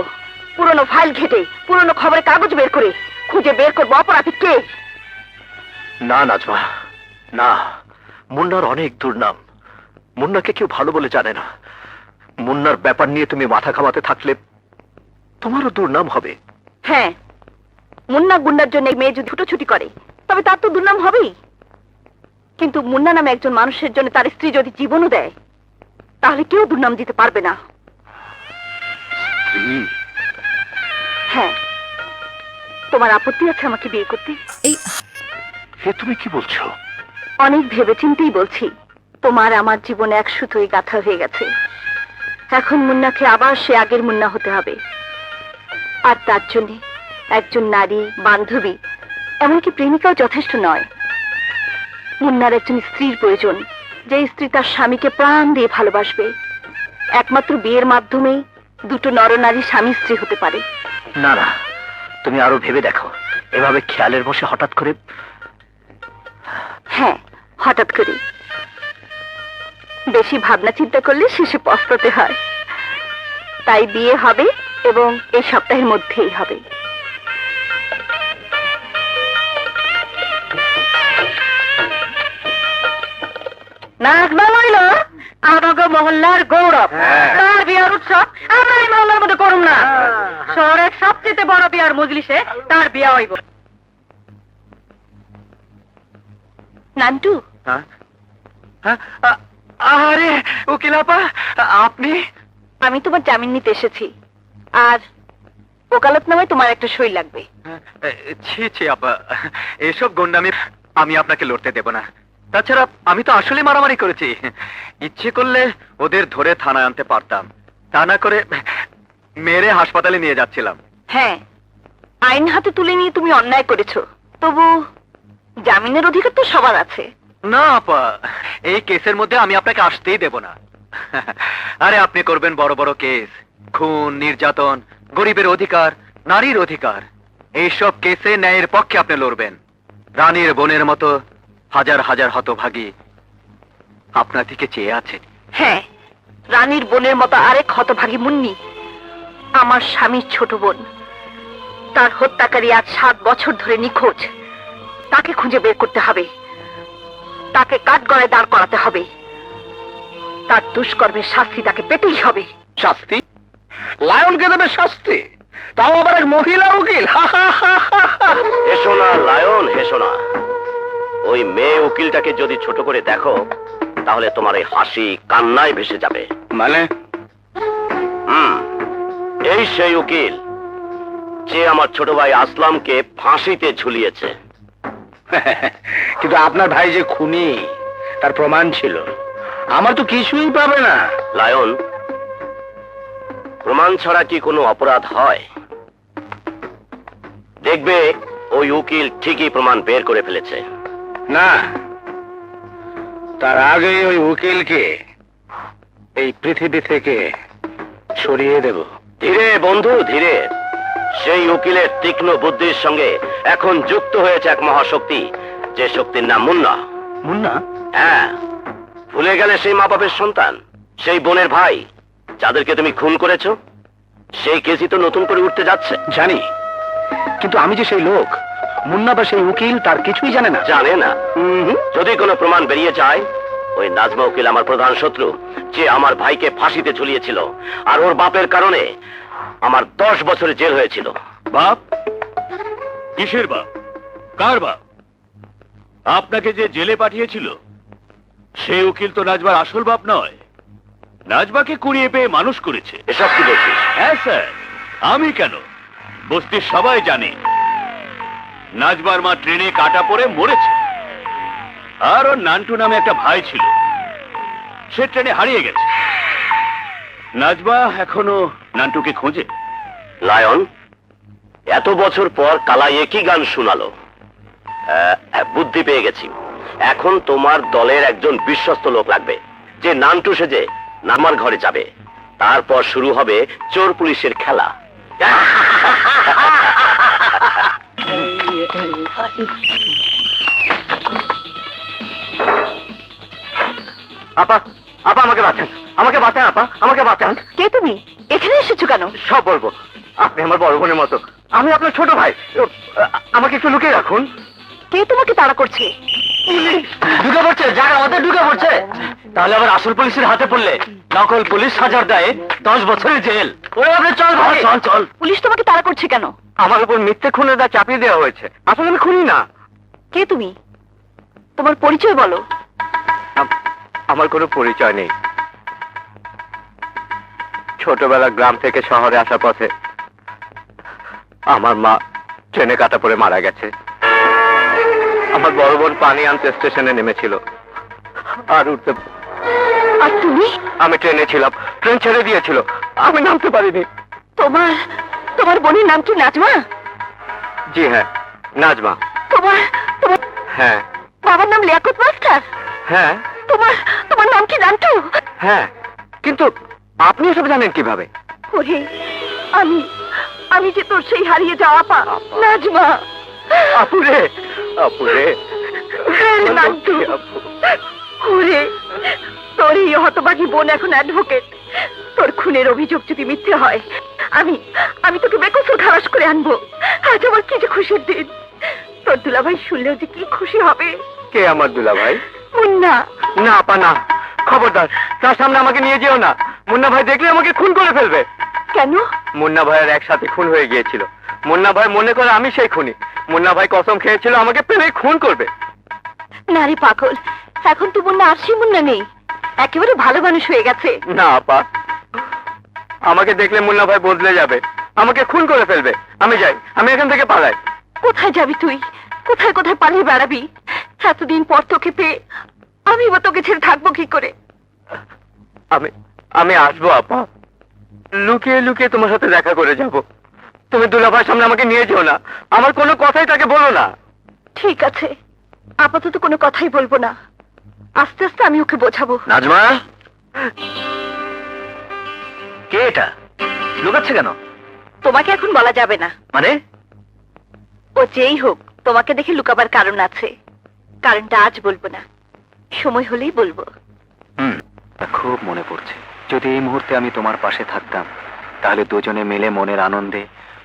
পুরনো ফাইল ঘেটে, পুরনো খবরের কাগজ বের করে খুঁজে বের করবো অপরাধী কে। না নাজমা, না। মুন্নার অনেক দুর্নাম। মুন্নাকে কেউ ভালো বলে জানে না। মুন্নার ব্যাপার নিয়ে তুমি মাথা ঘামাতে থাকলে তোমারও দুর্নাম হবে। হ্যাঁ, মুন্না গুন্ডার জন্য এই মেয়ে যদি ছুটোছুটি করে তবে তার তো দুর্নাম হবেই, কিন্তু মুন্না নামে একজন মানুষের জন্য তার স্ত্রী যদি জীবনও দেয় তাহলে কেউ দুর্নাম দিতে পারবে না। হ্যাঁ, তোমার আপত্তি আছে আমাকে বিয়ে করতে? হে তুমি কি বলছো? অনেক ভেবেচিন্তেই বলছি। তোমার আমার জীবনে এক সুতোই গাঁথা হয়ে গেছে। এখন মুন্নাকে আবার সে আগের মুন্না হতে হবে, আর তার জন্য একজন নারী, বান্ধবী, এমনকি প্রেমিকাও যথেষ্ট নয়। মুন্নার একজন স্ত্রীর প্রয়োজন, যে স্ত্রী তার স্বামীকে প্রাণ দিয়ে ভালোবাসবে। একমাত্র বিয়ের মাধ্যমেই দুটো নরনারী স্বামী স্ত্রী হতে পারে। না না, তুমি আরো ভেবে দেখো। এভাবে খেয়ালের বসে হঠাৎ করে। হ্যাঁ, হঠাৎ করে। বেশি ভাবনা চিন্তা করলে শেষে পস্তাতে হয়। তাই বিয়ে হবে, এবং এই সপ্তাহের মধ্যেই হবে। নাজমা হইল আমাকে মহল্লার গৌরব। তার বিয়ার উৎসব আমরা এই মহল্লার মধ্যে করুম না। শহরের সবচেয়ে বড় বিয়ার মজলিসে তার বিয়া হইব। নান্টু, আরে উকিল আপা, আপনি? আমি তোমার জামিন নিতে এসেছি, আর ওকালতনামায় তোমার একটা সই লাগবে। ছি ছি আপা, এসব গন্ডামি আমি আপনাকে লড়তে দেব না। তাছাড়া আমি তো আসলে মারামারি করেছি। ইচ্ছে করলে ওদের ধরে থানায় আনতে পারতাম, তা না করে মেরে হাসপাতালে নিয়ে যাচ্ছিলাম। হ্যাঁ, আইন হাতে তুলে নিয়ে তুমি অন্যায় করেছো, তবু জামিনের অধিকার তো সবার আছে। না আপা, এই কেসের মধ্যে আমি আপনাকে আসতেই দেব না। আরে আপনি করবেন বড় বড় কেস, খুন, নির্যাতন, গরিবের অধিকার, নারীর অধিকার। এইসব কেসে ন্যায়ের পক্ষে আপনি লড়বেন। রানীর বোনের মতো হাজার হাজার হতভাগী আপনার দিকে চেয়ে আছে। হ্যাঁ, রানীর বোনের মতো আরেক হতভাগী মুন্নি আমার স্বামীর ছোট বোন। তার হত্যাকারী আজ 7 বছর ধরে নিখোঁজ। তাকে খুঁজে বের করতে হবে, তাকে কাঠগড়ায় দাঁড় করাতে হবে। তার দুষ্কর্মের শাস্তি তাকে পেতেই হবে। শাস্তি? লায়নকে দেবে শাস্তি? তাও আবার এক মহিলা উকিল? হেসো না লায়ন, হেসো না। ওই মেয়ে উকিলটাকে যদি ছোট করে দেখো তাহলে তোমার এই হাসি কান্নায় ভেসে যাবে। মানে? এই সেই উকিল যে আমার ছোট ভাই আসলামকে ফাঁসিতে ঝুলিয়েছে। কিন্তু আপনার ভাই যে খুনি, তার প্রমাণ ছিল। আমার তো কিছুই পাবে না। লায়ন, প্রমাণ ছাড়া কি কোনো অপরাধ হয়? দেখবে ওই উকিল ঠিকই প্রমাণ বের করে ফেলেছে। না, তার আগে ওই উকিলকে এই পৃথিবী থেকে সরিয়ে দেব। ধীরে বন্ধু, ধীরে। সেই উকিলের তীক্ষ্ণ বুদ্ধির সঙ্গে এখন যুক্ত হয়েছে এক মহাশক্তি, যে শক্তির নাম মুন্না। মুন্না? হ্যাঁ, ভুলে গেলে সেই মা বাপের সন্তান, সেই বোনের ভাই যাদেরকে তুমি খুন করেছো? সেই কেসই তো নতুন করে উঠতে যাচ্ছে। জানি, কিন্তু আমি যে সেই লোক, মুন্না বা সেই উকিল তার কিছুই জানে না। জানে না? যদি কোনো প্রমাণ বেরিয়ে যায়, ওই নাজমা উকিল আমার প্রধান শত্রু, যে আমার ভাইকে ফাঁসিতে ঝুলিয়েছিল, আর ওর বাপের কারণে আমার 10 বছরের জেল হয়েছিল। বাপ? কিসের বাপ? কার বাপ? আপনাকে যে জেলে পাঠিয়েছিল সে উকিল তো নাজবার আসল বাপ নয়। নাজবাকে কুড়িয়ে পেয়ে মানুষ করেছে। এসব কি বলছিস? হ্যাঁ স্যার, আমি কেন, বস্তির সবাই জানে নাজবার মা ট্রেনে কাটা পড়ে মরেছে। আর ওর নান্টু নামে একটা ভাই ছিল, সে ট্রেনে হারিয়ে গেছে। নাজবা এখনো নান্টুকে খোঁজে। লায়ন, এত বছর পর কালাই একই গান শোনালো। বুদ্ধি পেয়ে গেছি। এখন তোমার দলের একজন বিশ্বস্ত লোক লাগবে, যে নান্টু সেজে নামার ঘরে যাবে। তারপর শুরু হবে চোর পুলিশের খেলা। আপা, আপা আমাকে বাঁচান, আমাকে বাঁচান আপা, আমাকে বাঁচান। কে তুমি? এখানে এসেছো কেন? সব বলবো। আপনি আমার বড় বোনের মতো, আমি আপনার ছোট ভাই। আমাকে একটু লুকিয়ে রাখুন। কে তোমাকে তাড়া করছে? ঢুকে পড়ছে, জায়গার মধ্যে ঢুকে পড়ছে। তাহলে আবার আসল পুলিশের হাতে পড়লে নকল পুলিশ সাজার দেয় 10 বছরের জেল। ওরে আপনি চল ভাই, চল চল। পুলিশ তোমাকে তাড়া করছে কেন? আমার উপর মিথ্যে খুনের দা চাপিয়ে দেওয়া হয়েছে। আসলে আমি খুনি না। কে তুমি? তোমার পরিচয় বলো। আমার কোনো পরিচয় নেই। ছোটবেলা গ্রাম থেকে শহরে আসার পথে আমার মা ট্রেনে কাটা পড়ে মারা গেছে। আমার বড় বোন পানি আনতে স্টেশনে নেমেছিল, আর উঠতে আর তুমি? আমি ট্রেনে ছিলাম, ট্রেন ছেড়ে দিয়েছিল, আমি নামতে পারিনি। তোমার তোমার বোনের নাম কি নাজমা? জি হ্যাঁ, নাজমা। তোমার তোমার হ্যাঁ বাবার নাম লিয়াকত মাস্টার? হ্যাঁ তোমার তোমার নাম কি নান্টু? হ্যাঁ, কিন্তু আপনি এসব জানেন কিভাবে? ওরে, আমি আমি যে তোর সেই হারিয়ে যাওয়া পা নাজমা। আপুরে, আপুরে, নান্টু, ওরে, তোর এই হতভাগী বোন এখন অ্যাডভোকেট। তোর খুনের অভিযোগ যদি মিথ্যে হয়, আমি আমি তোকে বেকসুর খালাস করে আনবো। আজ আমার কি যে খুশির দিন। তোর দুলাভাই শুনলেও যে কি খুশি হবে। কে আমার দুলা ভাই? মুন্না। না আপা না, খবরদার তার সামনে আমাকে নিয়ে যেও না। মুন্না ভাই দেখলে আমাকে খুন করে ফেলবে। কেন? মুন্না ভাইয়ের একসাথে খুন হয়ে গিয়েছিল। মুন্না ভাই মনে করে আমি সেই খুনি। মুন্না ভাই কসম খেয়েছিল আমাকে পেলে খুন করবে। নারী পাগল, এখন তো মুন্না আর সেই মুন্না নেই, একেবারে ভালো মানুষ হয়ে গেছে। না আপা, আমাকে দেখলে মুন্না ভাই বদলে যাবে, আমাকে খুন করে ফেলবে। আমি যাই, আমি এখান থেকে পালাই। কোথায় যাবি তুই? কোথায় কোথায় পালিয়ে বেড়াবি? এতদিন পর তোকে পেয়ে আমি বা তোকে ছেড়ে থাকবো কি করে? আমি আমি আসবো আপা, লুকিয়ে লুকিয়ে তোমার সাথে দেখা করে যাব। তুমি দুলাভাইয়ের সামনে আমাকে নিয়ে যেও না, আমার কোনো কথাই তাকে বলো না। ঠিক আছে, আপাতত কোনো কথাই বলবো না, আস্তে আস্তে আমি ওকে বোঝাবো। নাজমা, কে এটা? লুকাচ্ছে কেন? তোমাকে এখন বলা যাবে না। মানে? ও যেই হোক, তোমাকে দেখে লুকাবার কারণ আছে। কারণটা আজ বলবো না, সময় হলেই বলবো। খুব মনে পড়ছে, যদি এই মুহূর্তে আমি তোমার পাশে থাকতাম, তাহলে দুজনে মিলে মনের আনন্দে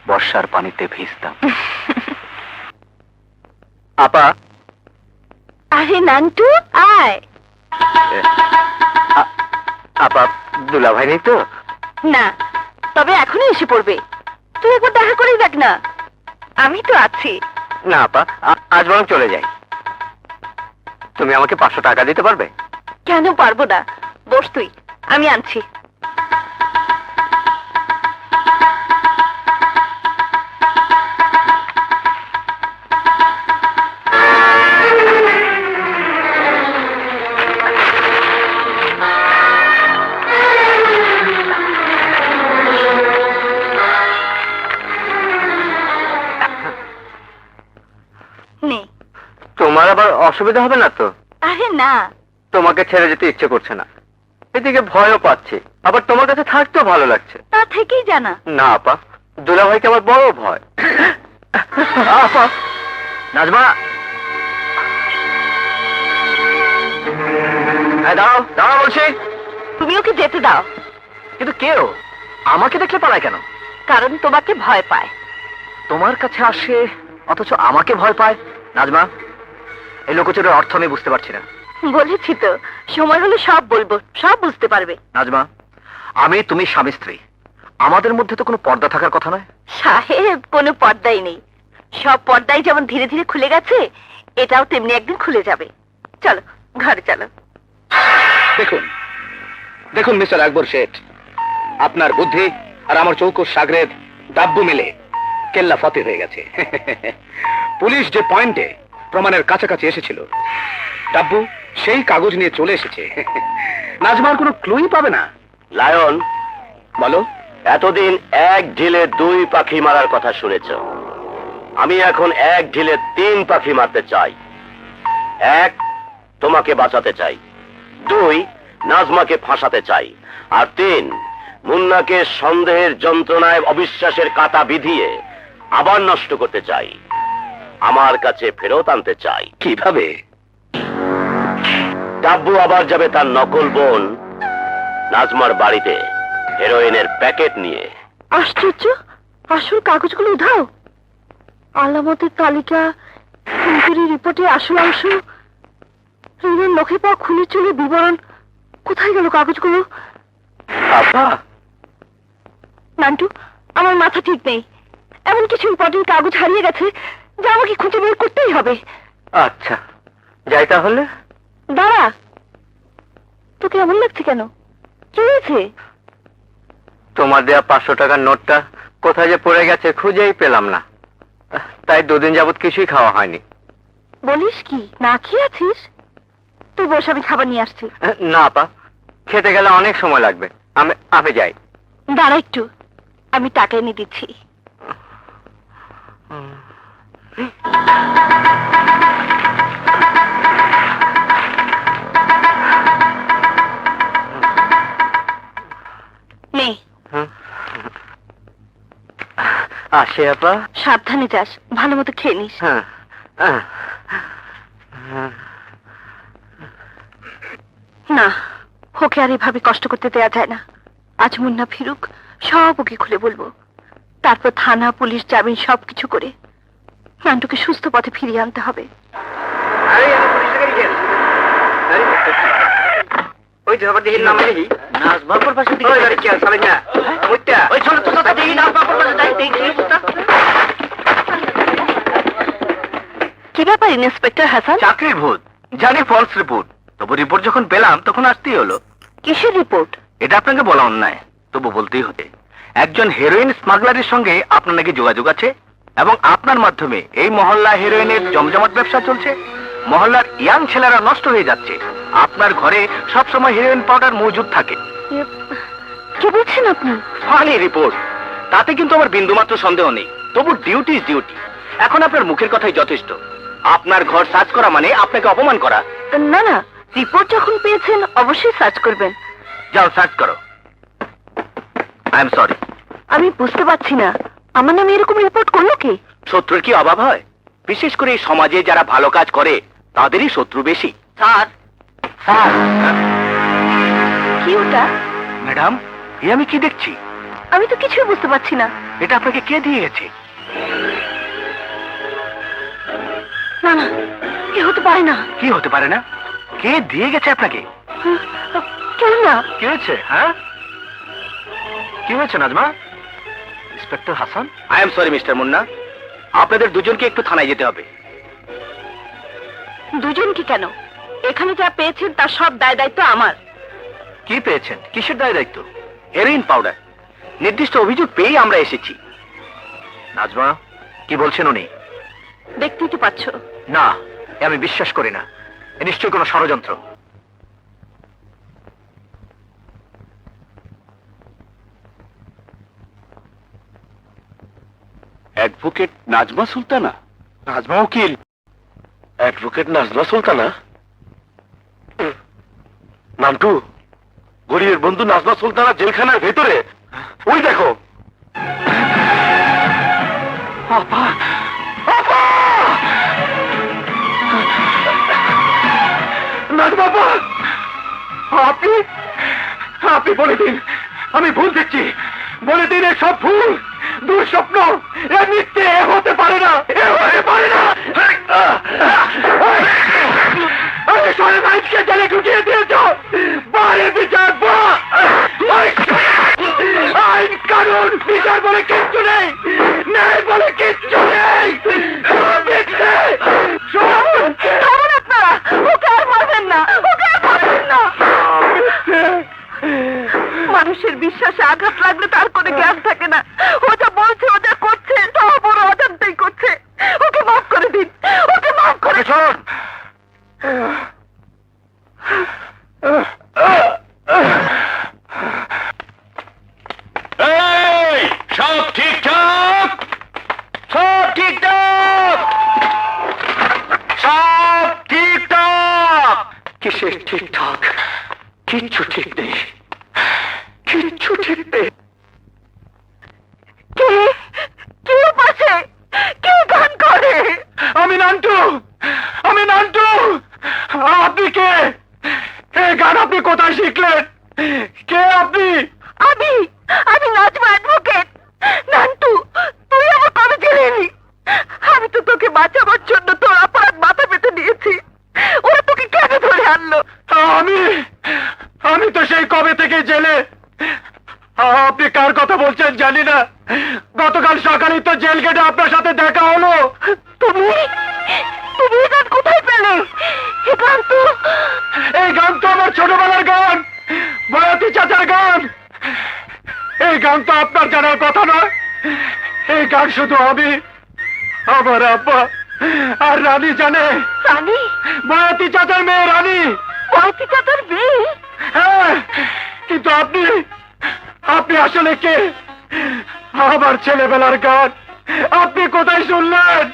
বর্ষার পানিতে ভিজতাম। আপা, আরে নান্টু, আয়। আপা, দুলাভাই নেই তো? না, তবে এখনই এসে পড়বে। তুই একবার দেখা করেই দেখ না, আমি তো আছি। না আপা, আজ বরং চলে যাই। তুমি আমাকে 500 টাকা দিতে পারবে? কেন পারবো না, বস তুই, আমি আনছি। নে। তোমার আবার অসুবিধা হবে না তো? আরে না। তোমাকে ছেড়ে যেতে ইচ্ছে করছে না, এদিকে ভয়ও পাচ্ছি, আবার তোমার কাছে থাকতেও ভালো লাগছে। তা থেকেই জানা। না আপা, দুলাভাইকে আমার বড় ভয়। আপা, নাজমা, দাঁড়াও দাঁড়াও বলছি। তুমি ওকে যেতে দাও। কিন্তু কেউ আমাকে দেখলে পালায় কেন? কারণ তোমাকে ভয় পায়। তোমার কাছে আসে অথচ আমাকে ভয় পায়? নাজমা, এই লোকচুরের অর্থ আমি বুঝতে পারছি না। বলেছি তো, সময় হলে সব বলবো, সব বুঝতে পারবে। নাজমা, আমি তুমি স্বামী স্ত্রী, আমাদের মধ্যে তো কোনো পর্দা থাকার কথা নয়। সাহেব, কোনো পর্দাই নেই। সব পর্দাই যেমন ধীরে ধীরে খুলে গেছে, এটাও তেমনি একদিন খুলে যাবে। চলো ঘরে চলো। দেখুন দেখুন মিস্টার আকবর শেঠ, আপনার বুদ্ধি আর আমার চৌকস সাগরেদ ডাব্বু মিলে কেল্লা ফতে হয়ে গেছে। পুলিশ যে পয়েন্টে প্রমাণের কাছাকাছি এসেছিল, ডাব্বু সেই কাগজ নিয়ে চলে এসেছে। নাজমার কোনো ক্লুই পাবে না। লায়ন, বলো। এতদিন এক ঢিলে 2 পাখি মারার কথা শুনেছ, আমি এখন এক ঢিলে 3 পাখি মারতে চাই। 1, তোমাকে বাঁচাতে চাই। 2, নাজমাকে ফাঁসাতে চাই। আর 3, মুন্নাকে সন্দেহের যন্ত্রণায় অবিশ্বাসের কাঁটা বিধিয়ে আবার নষ্ট করতে চাই, আমার কাছে ফেরত আনতে চাই। কিভাবে? ডাব্বু আবার যাবে তার নকল বোন নাজমার বাড়িতে হেরোইনের প্যাকেট নিয়ে। আশ্চর্য, আসল কাগজগুলো উধাও। আলামতের তালিকা, ইনকোয়ারি রিপোর্টে আসল অংশ ট্রেনের নখে পাওয়া খুনের চুলের বিবরণ কোথায় গেল কাগজগুলো? আপা, নান্টু, আমার মাথা ঠিক নেই। এমন কিছু ইম্পর্টেন্ট কাগজ হারিয়ে গেছে যা আমাকে খুঁজে বের করতেই হবে। আচ্ছা যাই তাহলে। দাঁড়া, তোকে এমন লাগছে কেন? কি হয়েছে? তোমার দেয়া 500 টাকার নোটটা কোথায় যে পড়ে গেছে খুঁজেই পেলাম না, তাই 2 দিন যাবত কিছুই খাওয়া হয়নি। বলিস কি, না খেয়ে আছিস? তুই বস, আমি খাবার নিয়ে আসছি। না আপা, খেতে গেলে অনেক সময় লাগবে, আমি যাই। দাঁড়া একটু, আমি টাকা এনে দিচ্ছি। নে, আসে আপা। সাবধানে যাস, ভালো মতো খেয়ে নিস। হ্যাঁ, না, ওকে আর এভাবে কষ্ট করতে দেয়া যায় না। আজ মুন্না ফিরুক, সব ওকে খুলে বলবো। তারপর থানা, পুলিশ, জামিন সবকিছু করে নান্টুকে সুস্থ পথে ফিরিয়ে আনতে হবে। ওই যে দেখি নাম দেখি নাজবাপুর পাশে দিকে কি আছে না ওইটা ওই ছোট ছোট দেখি নাজবাপুর পাশে যাই দেখি। কি ব্যাপার ইন্সপেক্টর হাসান? চাকরির ভূত, জানি ফলস রিপোর্ট, তবু রিপোর্ট যখন পেলাম তখন আসতেই হলো। কিসের রিপোর্ট? এটা আপনাকে বলা অন্যায়, তবু বলতেই হতে। একজন হেরোইন স্মাগলারের সঙ্গে আপনার নাকি যোগাযোগ আছে এবং আপনার মাধ্যমে এই মহল্লা হেরোইনের জমজমাট ব্যবসা চলছে। মহল্লার ইয়াং ছেলেরা নষ্ট হয়ে যাচ্ছে। আপনার ঘরে সবসময় হেরোইন পাউডার মজুদ থাকে। কি বলছেন আপনি? ফানি রিপোর্ট, তাতে কিন্তু আমার বিন্দুমাত্র সন্দেহ নেই, তবু ডিউটি ইজ ডিউটি। এখন আপনার মুখের কথাই যথেষ্ট। আপনার ঘর সার্চ করা মানে আপনাকে অপমান করা। না না, রিপোর্ট যখন পেয়েছেন অবশ্যই সার্চ করবেন। যাও সার্চ করো। I am sorry. আমি বুঝতে পারছি না, আমার নামে এরকম রিপোর্ট করলো কে? শত্রুর কি অভাব হয়? বিশেষ করে এই সমাজে যারা ভালো কাজ করে তাদেরই শত্রু বেশি। Sir, sir. কি ওটা? ম্যাডাম, এ আমি কি দেখছি? আমি তো কিছুই বুঝতে পারছি না। এটা আপনাকে কে দিয়ে গেছে? না না, এ হতে পারে না। কি হতে পারে না? কে দিয়ে গেছে আপনাকে? কেন না? কি হয়েছে? হ্যাঁ, কি হয়েছে Nazma? Inspector Hasan. I am sorry mister Munna, আপনাদের দুজনকে একটু থানায় যেতে হবে। দুজনকে কেন? এখানে যা পেয়েছেন তার সব দায় দায়িত্ব আমার। কি পেয়েছেন? কিসের দায় দায়িত্ব? Heroin powder. নির্দিষ্ট অভিযোগ পেয়েই আমরা এসেছি। নাজমা, কি বলছেন উনি? দেখতেই তো পাচ্ছ। না, এ আমি বিশ্বাস করি না। এ নিশ্চয়ই কোনো ষড়যন্ত্র। অ্যাডভোকেট নাজমা সুলতানা? নাজমা উকিল? অ্যাডভোকেট নাজমা সুলতানা? নান্টু, গরিবের বন্ধু নাজমা সুলতানা জেলখানার ভেতরে। ওই দেখো। আপা, আপা! নাজমা আপা! আপনি বলে দিন, আমি ভুল দেখছি। বলে দিন, সব ভুল, দুঃস্বপ্ন, এ মিথ্যে, এ হতে পারে না, এ হতে পারে না। সাড়ে বাইশকে জেলে ঢুকিয়ে দিয়েছ, বারে বিচার আইন কানুন বিচার বলে কিচ্ছু নেই, ন্যায় বলে কিচ্ছু নেই। সব মিথ্যে, সব মিথ্যে। থামুন আপনারা, ওকে আর মারবেন না, ওকে আর মারবেন না। মানুষের বিশ্বাসে আঘাত লাগলে তার কোনো জ্ঞান থাকে না। ও যা বলছে, ও যা করছে, সব বড় অজান্তেই করছে। ওকে মাফ করে দিন, ওকে মাফ করে দিন। এই, সব ঠিকঠাক, সব ঠিকঠাক, সব ঠিকঠাক। কিসের ঠিকঠাক? কিচ্ছু ঠিক নেই, কিচ্ছু ঠিক নেই। কে কে পাশে, কে গান করে? আমি নান্টু, আমি নান্টু। আপনি কে? এই গান আপনি কোথায় শিখলেন? কে আপনি? আমি আমি নাজমা অ্যাডভোকেট। নান্টু, তুই আমার কবে জেলে এলি? আমি তো তোকে বাঁচাবার জন্য তোর অপরাধ মাথা পেতে নিয়েছি। ওরা তোকে কেন ধরে আপনি কার কথা বলছেন জানি না, গতকাল সকালে তো জেল গেটে আপনার সাথে দেখা হলো। তুমি তুমি এই গান কোথায় পেলে? এই গান তো এই গান তো আমার ছোটবেলার গান, বয়াতি চাচার গান। এই গান তো আপনার জানার কথা নয়। এই গান শুধু আমি, আমার আব্বা আর রানী জানে। রানী? বয়াতি চাচার মেয়ে রানী। বয়সী চাচার বিয়ে? হ্যাঁ, কিন্তু আপনি আপনি আসলে কে? আমার ছেলেবেলার গান আপনি কোথায় শুনলেন?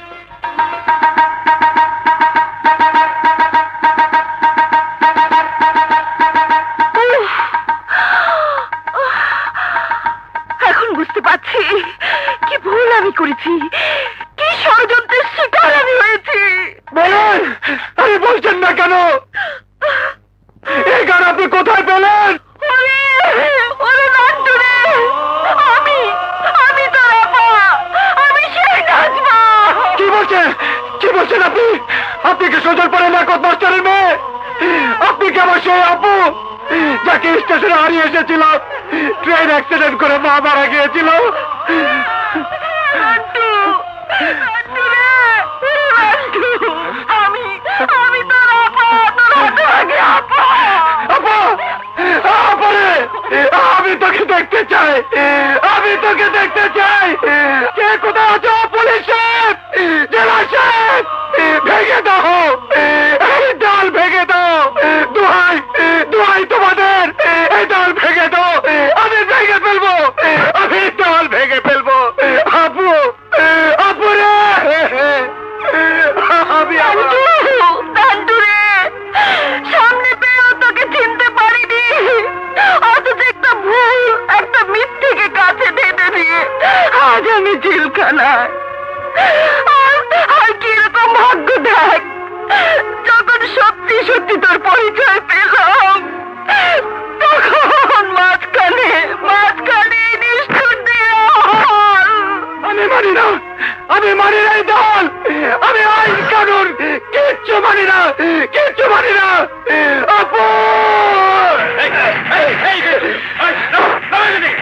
এখন বুঝতে পারছি কি ভুল আমি করেছি, কি ষড়যন্ত্রের শিকার আমি হয়েছি। বলেন, আরে বলছেন না কেন? এই গান আপনি কোথায় পেলেন? ওরে ওরে নান্টু রে, আমি আমি তোর আপা, আমি সেই নাজমা। কি বলছেন, কি বলছেন আপনি? আপনি কি সজল পড়েন একত মাস্টারের মেয়ে? আপনি কি আমার সেই আপু যাকে স্টেশনে হারিয়ে এসেছিল, ট্রেন অ্যাক্সিডেন্ট করে মা মারা গিয়েছিল? নান্টু, নান্টু রে, নান্টু, আমি আমি তোর আপা, তোর হাতে আগে আপা। আপা, আপরে, আমি তোকে দেখতে চাই, আমি তোকে দেখতে চাই। কে কোথায় আছো? পুলিশ সাহেব, জেলা সাহেব, ভেঙে দাও এই ডাল, ভেঙে দাও। দোহাই দোহাই তোমাদের, এই ডাল ভেঙে দাও। আমি ভেঙে ফেলবো, আমি ডাল ভেঙে ফেলবো। আপু, আপুরে, আমি নান্টু, নান্টু রে, সামনে পেয়েও তোকে চিনতে পারিনি, অথচ একটা ভুল, একটা মিথ্যেকে কাছে টেনে নিয়ে আজ আমি জেলখানায়। আর কিরকম ভাগ্য দেখ, যখন সত্যি সত্যি তোর পরিচয় পেলাম, তখন মাঝখানে মাঝখানে নিষ্ঠুর দেওয়াল। আমি মানি না, আমি মানি না এই দল, আমি আইন কানুন কিচ্ছু মানি না, কিচ্ছু মানি না। আপু,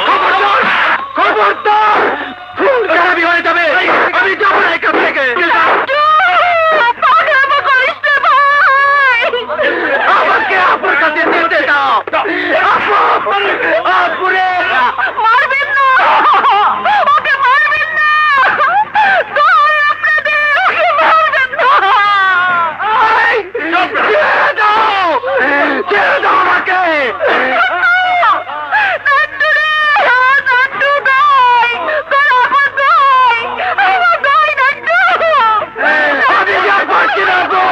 খবরদার, খবরদার, খুন খারাপি হয়ে যাবে। আমি যাবো না এখান থেকে। পাগলামো করিস না ভাই। আমাকে আপুর কাছে যেতে দাও। আপু, আপুরে, মারবেন না, ওকে মারবেন না, দোহাই আপনাদের, ওকে মারবেন না। ছেড়ে দাও, ছেড়ে দাও আমাকে। নান্টু রে, নান্টু গাই, তোর আপা গাই, আমার গাই নান্টু। আমি যা পারছি না গো,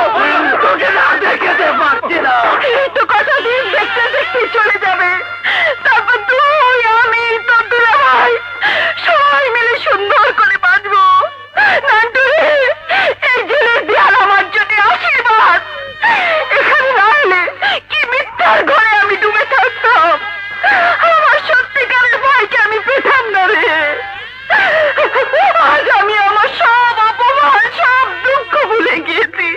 তোকে না দেখতে পারছি না। এই তো কত দিন দেখতে দেখতে চলে যাবে, তারপর তুই, আমি, তোর দুলাভাই সবাই মিলে সুন্দর করে বাঁচবো। নান্টু রে, এই জেলের দেয়াল আমার জন্য আশীর্বাদ। এখানে না এলে কি মিথ্যার ঘরে আমি ডুবে থাকতাম, আমার সত্যিকারের ভাইকে আমি পেতাম না রে। আজ আমি আমার সব অপমান, সব দুঃখ ভুলে গিয়েছি।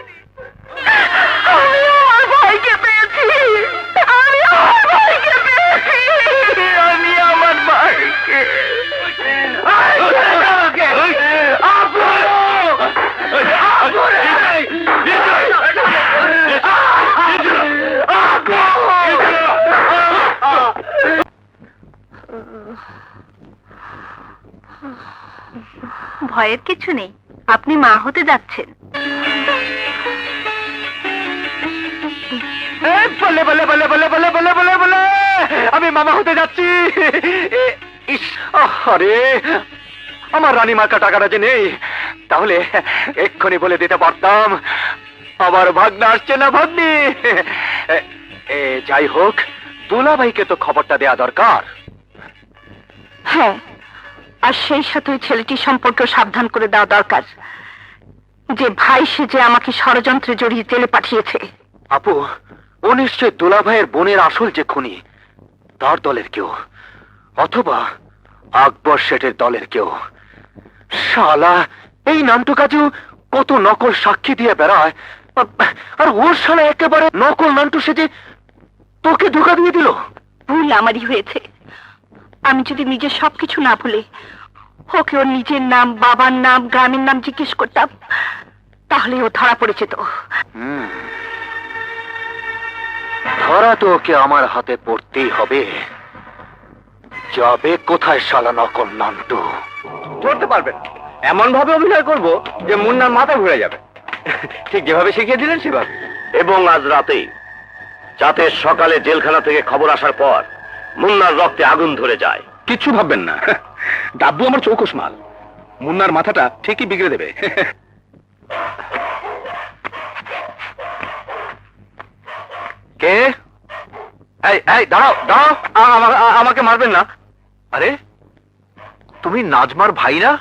আমি আমার ভাইকে পেয়েছি, আমি আমার ভাইকে পেয়েছি, আমি আমার ভাইকে। ভয়ের কিছু নেই, আপনি মা হতে যাচ্ছেন। বলে বলে বলে বলে বলে বলে বলে বলে আমি মামা হতে যাচ্ছি। ইস, আরে আমার রানী মার্কা টাকাটা যে নেই, তাহলে এক্ষুনি বলে দিতে পারতাম আমার ভাগ্না আসছে না ভাগ্নি। যাই হোক, দুলাভাইকে তো খবরটা দেয়া দরকার। হ্যাঁ, আর সেই সাথে ওই ছেলেটি সম্পর্কে সাবধান করে দেওয়া দরকার, যে ভাই সেজে আমাকে ষড়যন্ত্রে জড়িয়ে জেলে পাঠিয়েছে। আপু, ও নিশ্চয় দুলাভাইয়ের বোনের আসল যে খুনি, তার দলের কেউ, অথবা আকবর শেঠের দলের কেউ। শালা, এই নামটু কাজেও কত নকল সাক্ষী দিয়ে বেড়ায়, আর ওর শালা একেবারে নকল নান্টু সেজে তোকে ধোকা দিয়ে দিল। ভুল আমারই হয়েছে, আমি যদি নিজের সবকিছু না ভুলে ওকে ওর নিজের নাম, বাবার নাম, গ্রামের নাম জিজ্ঞেস করতাম, তাহলে ও ধরা পড়ে যেত। ধরা তো ওকে আমার হাতে পড়তেই হবে। যাবে কোথায় শালা নকল নান্টু? ধরতে পারবেন, এমন ভাবে অভিনয় করব যে মুন্নার মাথা ঘুরে যাবে। ঠিক যেভাবে শিখিয়ে দিলেন সেভাবে। এবং আজ রাতেই, যাতে সকালে জেলখানা থেকে খবর আসার পর মুন্নার রক্তে আগুন ধরে যায়। কিচ্ছু ভাববেন না, ডাব্বু আমার চৌকস মাল, মুন্নার মাথাটা ঠিকই বিগড়ে দেবে। কে? এই এই দাঁড়াও দাঁড়াও, আমাকে মারবেন না। আরে তুমি নাজমার ভাই না?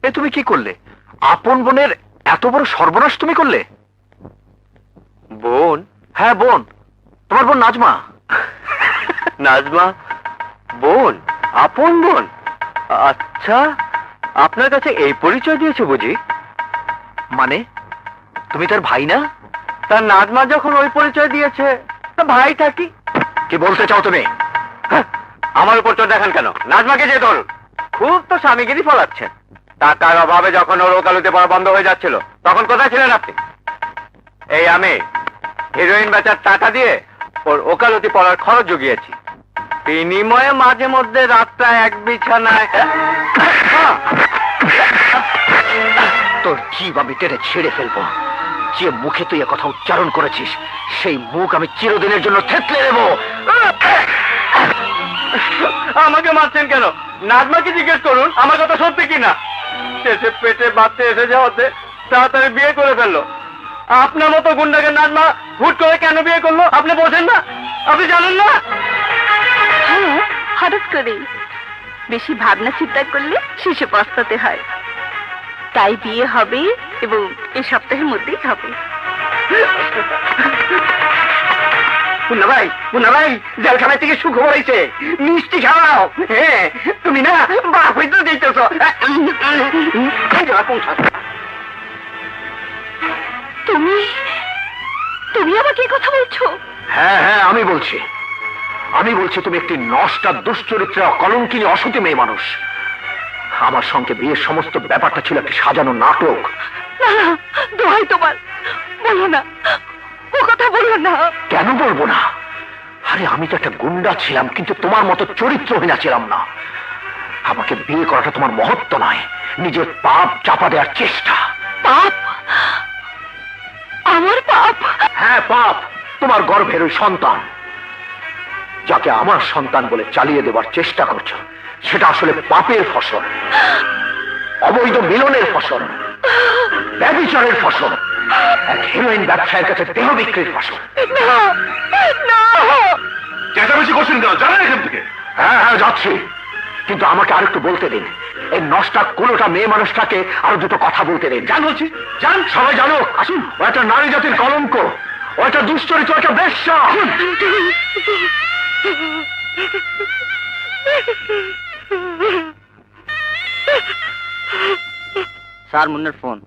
এ তুমি কি করলে? আপন বোনের এত বড় সর্বনাশ তুমি করলে? বোন? হ্যাঁ বোন, তোমার বোন নাজমা। নাজমা বোন? আপন বোন? আচ্ছা, আপনার কাছে এই পরিচয় দিয়েছে বুঝি? মানে তুমি তার ভাই না? তার নাজমা যখন ওই পরিচয় দিয়েছে, তা ভাই থাকি। কি বলতে চাও তুমি? আমার উপর চোখ দেখান কেন? নাজমাকে যে ধরুন, খুব তো স্বামীগিরি ফলাচ্ছেন। টাকার অভাবে যখন ওর ওকালতি পড়া বন্ধ হয়ে যাচ্ছিল, তখন কোথায় ছিলেন আপনি? এই আমি হিরোইন বেচার টাকা দিয়ে ওর ওকালতি পড়ার খরচ জুগিয়েছি। বিনিময়ে মাঝে মধ্যে রাতটা এক বিছানায়। তোর জীব আমি টেনে ছেড়ে ফেলবো। যে মুখে তুই কথা উচ্চারণ করেছিস, সেই মুখ আমি চিরদিনের জন্য থেতলে দেব। আমাকে মারছেন কেন? নাজমাকে জিজ্ঞেস করুন আমার কথা সত্যি কিনা। শেষে পেটে বাচ্চা এসে যাওয়াতে তাড়াতাড়ি বিয়ে করে ফেললো। আপনার মতো গুন্ডাকে নাজমা হুট করে কেন বিয়ে করলো আপনি বোঝেন না? আপনি জানেন না? হ্যাঁ, হঠাৎ করে বেশি ভাবনা চিন্তা করলে শেষে পস্তাতে হয়। তাই বিয়ে হবে এবং এই সপ্তাহের মধ্যেই হবে। মুন্না ভাই, জেলখানা থেকে সুখবর হয়েছে, মিষ্টি খাওয়াও। হ্যাঁ, তুমি না বাপ হইতে দিতেছ। তুমি তুমি আমাকে কথা বলছো? হ্যাঁ হ্যাঁ, আমি বলছি তুমি একটি নষ্টা, দুশ্চরিত্রা, কলঙ্কিনী, অসতী মেয়ে মানুষ। আমার সঙ্গে বিয়ের সমস্ত ব্যাপারটা ছিল একটি সাজানো নাটক। না না, দোহাই তোমার, বলো না, ও কথা বলো না। কেন বলবো না? আরে আমি তো একটা গুন্ডা ছিলাম, কিন্তু তোমার মতো চরিত্রহীনা ছিলাম না। আমাকে বিয়ে করাটা তোমার মহত্ব নয়, নিজের পাপ চাপা দেওয়ার চেষ্টা। পাপ? আমার পাপ? হ্যাঁ পাপ। তোমার গর্ভের ওই সন্তান, যাকে আমার সন্তান বলে চালিয়ে দেবার চেষ্টা করছো, সেটা আসলে পাপের ফসল, অবৈধ মিলনের ফসল, ব্যভিচারের ফসল, এক হিরোইন ব্যবসায়ের কাছে দেহ বিক্রির ফসল। না না, চেঁচামেচি করছেন কেন? জানেন এখান থেকে? হ্যাঁ হ্যাঁ যাচ্ছি, কিন্তু আমাকে আরেকটু বলতে দিন। এই নষ্টা কোনোটা মেয়ে মানুষটাকে আরো দুটো কথা বলতে দিন। জান বলছি, জান। সবাই জানো, আসুন, ও একটা নারী জাতির কলঙ্ক, ও একটা দুশ্চরিত্র, একটা বেশ্যা। স্যার, মুন্নার ফোন।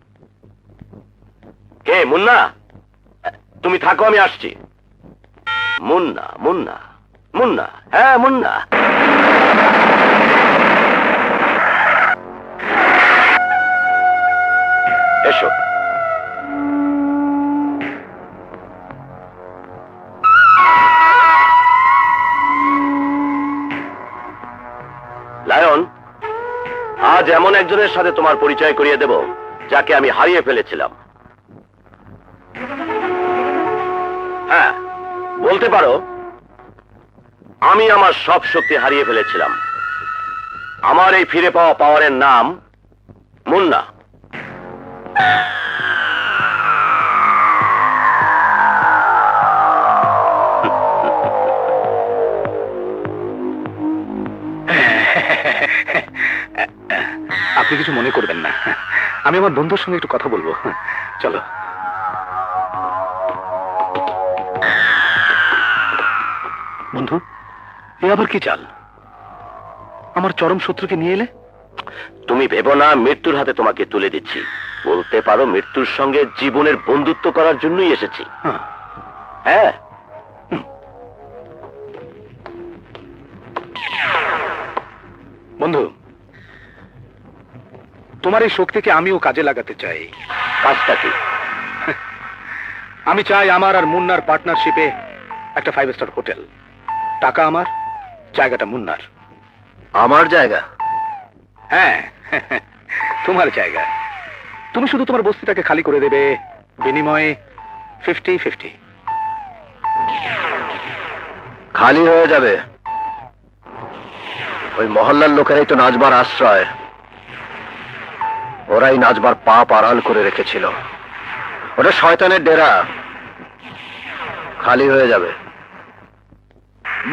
কে? মুন্না? তুমি থাকো, আমি আসছি। মুন্না মুন্না মুন্না, হ্যাঁ মুন্না। এসো। লায়ন, আজ এমন একজনের সাথে তোমার পরিচয় করিয়ে দেব, যাকে আমি হারিয়ে ফেলেছিলাম। হ্যাঁ, বলতে পারো আমি আমার সব শক্তি হারিয়ে ফেলেছিলাম। আমার এই ফিরে পাওয়া পাওয়ারের নাম মুন্না। আপনি কিছু মনে করবেন না, আমি আমার বন্ধুর সঙ্গে একটু কথা বলবো। চলো। বন্ধু, এ আবার কি চাল? আমার চরম শত্রুকে নিয়ে এলে? তুমি ভেবো না মৃত্যুর হাতে তোমাকে তুলে দিচ্ছি। বলতে পারো মৃত্যুর সঙ্গে জীবনের বন্ধুত্ব করার জন্যই এসেছি। হ্যাঁ। বন্ধু, তোমার এই শক্তিকে আমিও কাজে লাগাতে চাই। কাজটা কি? আমি চাই আমার আর মুন্নার পার্টনারশিপে একটা 5 স্টার হোটেল। টাকা আমার, জায়গাটা মুন্নার। আমার জায়গা? হ্যাঁ, তোমার জায়গা। তুমি শুধু তোমার বস্তিটাকে খালি করে দেবে, বিনিময়ে 50-50। খালি হয়ে যাবে? ওই মহল্লার লোকেরাই তো নাজবার আশ্রয়। ওরাই নাজবার পাপ আড়াল করে রেখেছিল। ওটা শয়তানের ডেরা। খালি হয়ে যাবে।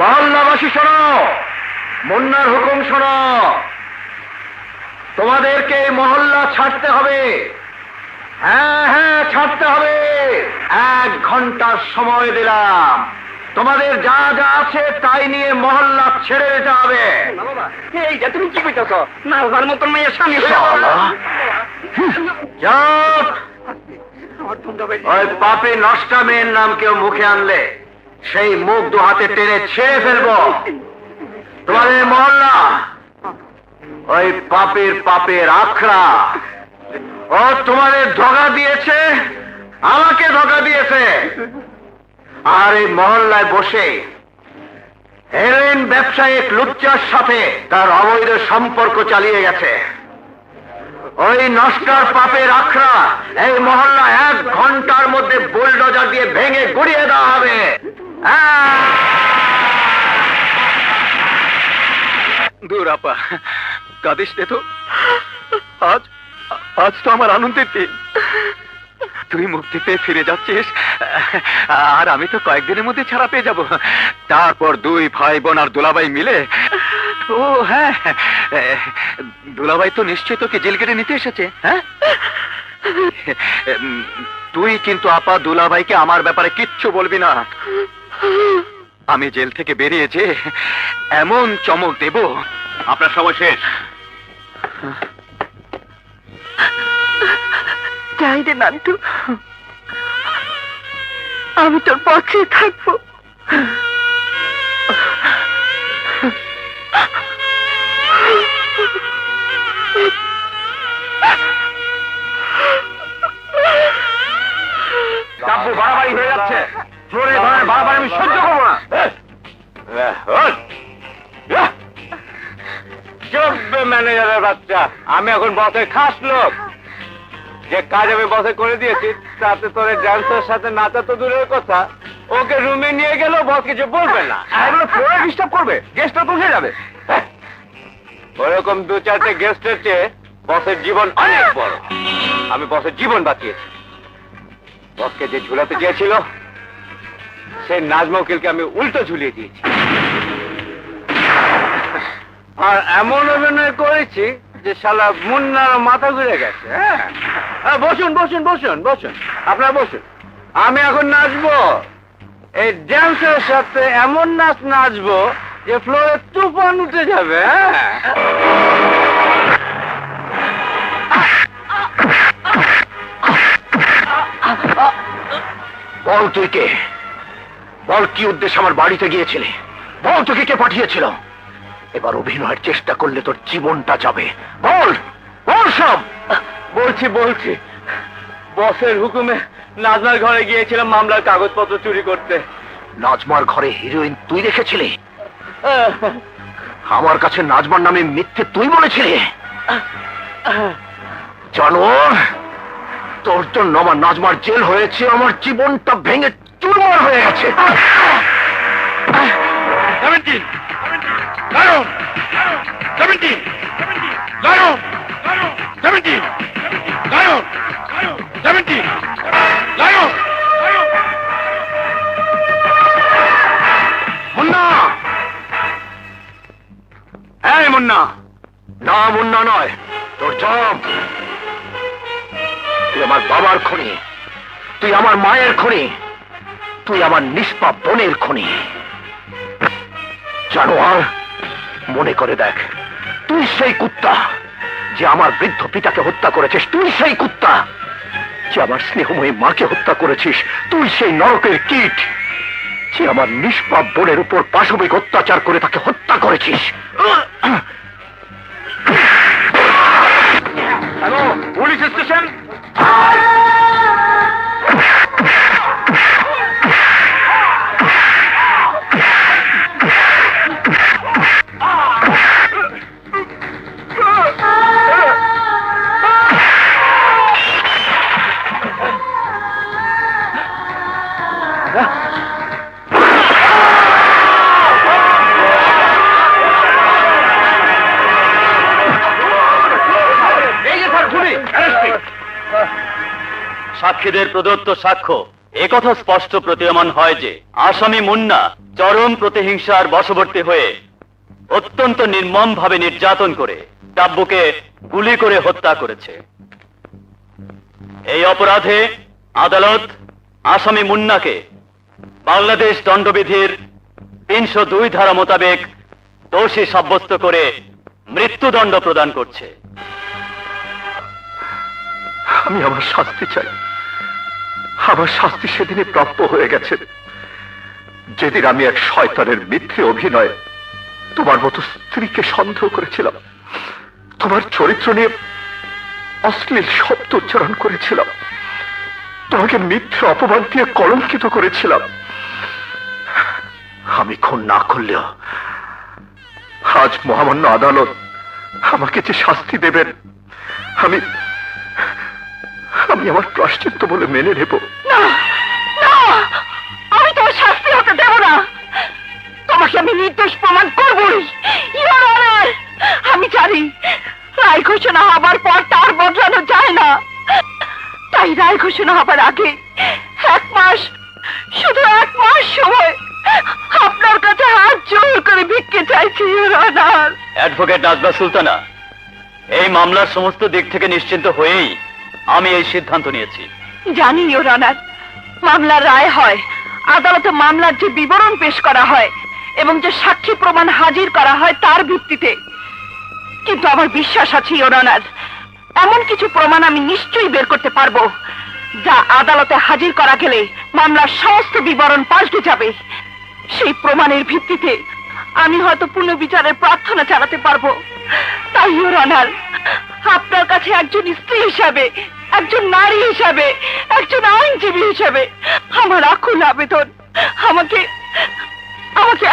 মহল্লাবাসী শোনো, মুন্নার হুকুম শোনো, তোমাদেরকে এই মহল্লা ছাড়তে হবে। হ্যাঁ হ্যাঁ, ছাড়তে হবে। 1 ঘন্টার সময় দিলাম। তোমাদের যা যা আছে তাই নিয়ে মহল্লা ছেড়ে দিতে হবে। এইটা তুমি কি কইতাছ? নাজবার মতন মেয়ের স্বামী চুপ! ওই পাপি নষ্টা মেয়ের নাম কেউ মুখে আনলে সেই মুখ 2 হাতে টেনে ছেড়ে ফেলবো। তোমাদের মহল্লা ওই পাপের আখড়া। ও তোমাদের ধোঁকা দিয়েছে, আমাকে ধোঁকা দিয়েছে। আর এই মহল্লায় বসে হেরোইন ব্যবসায়িক লুচ্চার সাথে তার অবৈধ সম্পর্ক চালিয়ে গেছে। ওই নষ্টার পাপের আখড়া এই মহল্লা 1 ঘন্টার মধ্যে বুলডোজার দিয়ে ভেঙে গুড়িয়ে দেওয়া হবে। দূর আপা, কাঁদিস নে তো। আজ আজ তো আমার আনন্দের দিন। তুই মুক্তি পেয়ে ফিরে যাচ্ছিস, আর আমি তো কয়েকদিনের মধ্যে ছাড়া পেয়ে যাব। তারপর 2 ভাই বোন আর দুলাভাই মিলে। ও হ্যাঁ, দুলাভাই তো নিশ্চয়ই তোকে জেল কেটে নিতে এসেছে। হ্যাঁ, তুই কিন্তু আপা দুলাভাইকে আমার ব্যাপারে কিচ্ছু বলবি না। আমি জেল থেকে বেরিয়েছে এমন চমক দেব। আপনার সময় শেষ। যাই রে নান্টু, আমি তোর পক্ষে থাকবো। কাব্য বাড়াবাড়ি হয়ে যাচ্ছে। ফ্লোরে ধরনের বাড়াবাড়ি আমি সহ্য করবো না। চলবে ম্যানেজারের বাচ্চা। আমি এখন বসের খাস লোক। যে কাজ আমি বসে করে দিয়েছি তাতে তোর ড্যান্সের সাথে নাচা তো দূরের কথা, ওকে রুমে নিয়ে গেলেও বস কিছু বলবে না। ফ্লোরে ডিস্টার্ব করবে, গেস্টটা তো উঠে যাবে। ওরকম 2-4টে গেস্টের চেয়ে বসের জীবন অনেক বড়। আমি বসের জীবন বাঁচিয়েছি। বসকে যে ঝুলাতে চেয়েছিল সেই নাজমা উকিলকে আমি উল্টো ঝুলিয়ে দিয়েছি। আর এমন অভিনয় করেছি যে শালা মুন্নার মাথা ঘুরে গেছে। হ্যাঁ, বসুন বসুন বসুন বসুন, আপনারা বসুন। আমি এখন নাচবো। এই ড্যান্সের সাথে এমন নাচ নাচবো যে ফ্লোরে তুফান উঠে যাবে। বল তুই কে? বল কি উদ্দেশ্যে আমার বাড়িতে গিয়েছিলে? বল তোকে কে পাঠিয়েছিল? এবার অভিনয়ের চেষ্টা করলে তোর জীবনটা যাবে। বল বল সব। বলছি বসের হুকুমে নাজমার ঘরে গিয়েছিলাম মামলার কাগজপত্র চুরি করতে। নাজমার ঘরে হিরোইন তুই রেখেছিলি? আমার কাছে নাজমার নামে মিথ্যে তুই বলেছিলি? জানোয়ার, তোর জন্য আমার নাজমার জেল হয়েছে, আমার জীবনটা ভেঙে চুরমার হয়ে গেছে। মুন্না! এই মুন্না! না, মুন্না নয়, তোর জব। তুই আমার বাবার খুনি, তুই আমার মায়ের খুনি, তুই আমার নিষ্পাপ বোনের খুনি। জানোয়ার, মনে করে দেখ, তুই সেই কুত্তা যে আমার বৃদ্ধ পিতাকে হত্যা করেছিস। তুই সেই কুত্তা যে আমার স্নেহময়ী মাকে হত্যা করেছিস। তুই সেই নরকের কীট যে আমার নিষ্পাপ বোনের উপর পাশবিক অত্যাচার করে তাকে হত্যা করেছিস। সাক্ষীদের প্রদত্ত সাক্ষ্য একথা স্পষ্ট প্রতীয়মান হয় যে আসামি মুন্না চরম প্রতিহিংসার বশবর্তী হয়ে অত্যন্ত নির্মমভাবে নির্যাতন করে টাব্বুকে গুলি করে হত্যা করেছে। এই অপরাধে আদালত আসামি মুন্নাকে বাংলাদেশ দণ্ডবিধির 302 ধারা মোতাবেক দোষী সাব্যস্ত করে মৃত্যুদণ্ড প্রদান করছে। আমি আমার শাস্তি চাই। আমার শাস্তি সেদিনই প্রাপ্য হয়ে গেছে, যেদিন আমি এক শয়তানের মিথ্যে অভিনয়ে তোমার মতো স্ত্রীকে সন্দেহ করেছিলাম, তোমার চরিত্র নিয়ে অশ্লীল শব্দ উচ্চারণ করেছিলাম, তোমাকে মিথ্যে অপমান দিয়ে কলঙ্কিত করেছিলাম। আমি খুন না করলেও আজ মহামান্য আদালত আমাকে যে শাস্তি দেবেন আমি আমার প্রায়শ্চিত্ত বলে মেনে নেব। না না, আমি তোমার শাস্তি হতে দেব না। তোমাকে আমি নির্দোষ প্রমাণ করবই। ইওর অনার, আমি জানি রায় ঘোষণা হবার পর তার বদলানো যায় না, তাই রায় ঘোষণা হবার আগে 1 মাস, শুধু 1 মাস সময় আপনার কাছে হাত জোর করে ভিক্ষে চাইছি your honour. Advocate Nazma Sultana, এই মামলার সমস্ত দিক থেকে নিশ্চিন্ত হয়েই আমি এই সিদ্ধান্ত নিয়েছি। জানি ইওর অনার, মামলার রায় হয়, আদালতে মামলার যে বিবরণ পেশ করা হয় এবং যে সাক্ষী প্রমাণ হাজির করা হয় তার ভিত্তিতে। কিন্তু আমার বিশ্বাস আছে ইওর অনার, এমন কিছু প্রমাণ আমি নিশ্চয়ই বের করতে পারবো যা আদালতে হাজির করা গেলে মামলার সমস্ত বিবরণ পাল্টে যাবে। সেই প্রমাণের ভিত্তিতে আমি হয়তো পুনর্বিচারের প্রার্থনা চালাতে পারবো। তাই ইওর অনার, আপনার কাছে একজন স্ত্রী হিসাবে, একজন নারী হিসাবে, একজন আইনজীবী হিসাবে আমার আকুল আবেদন, আমাকে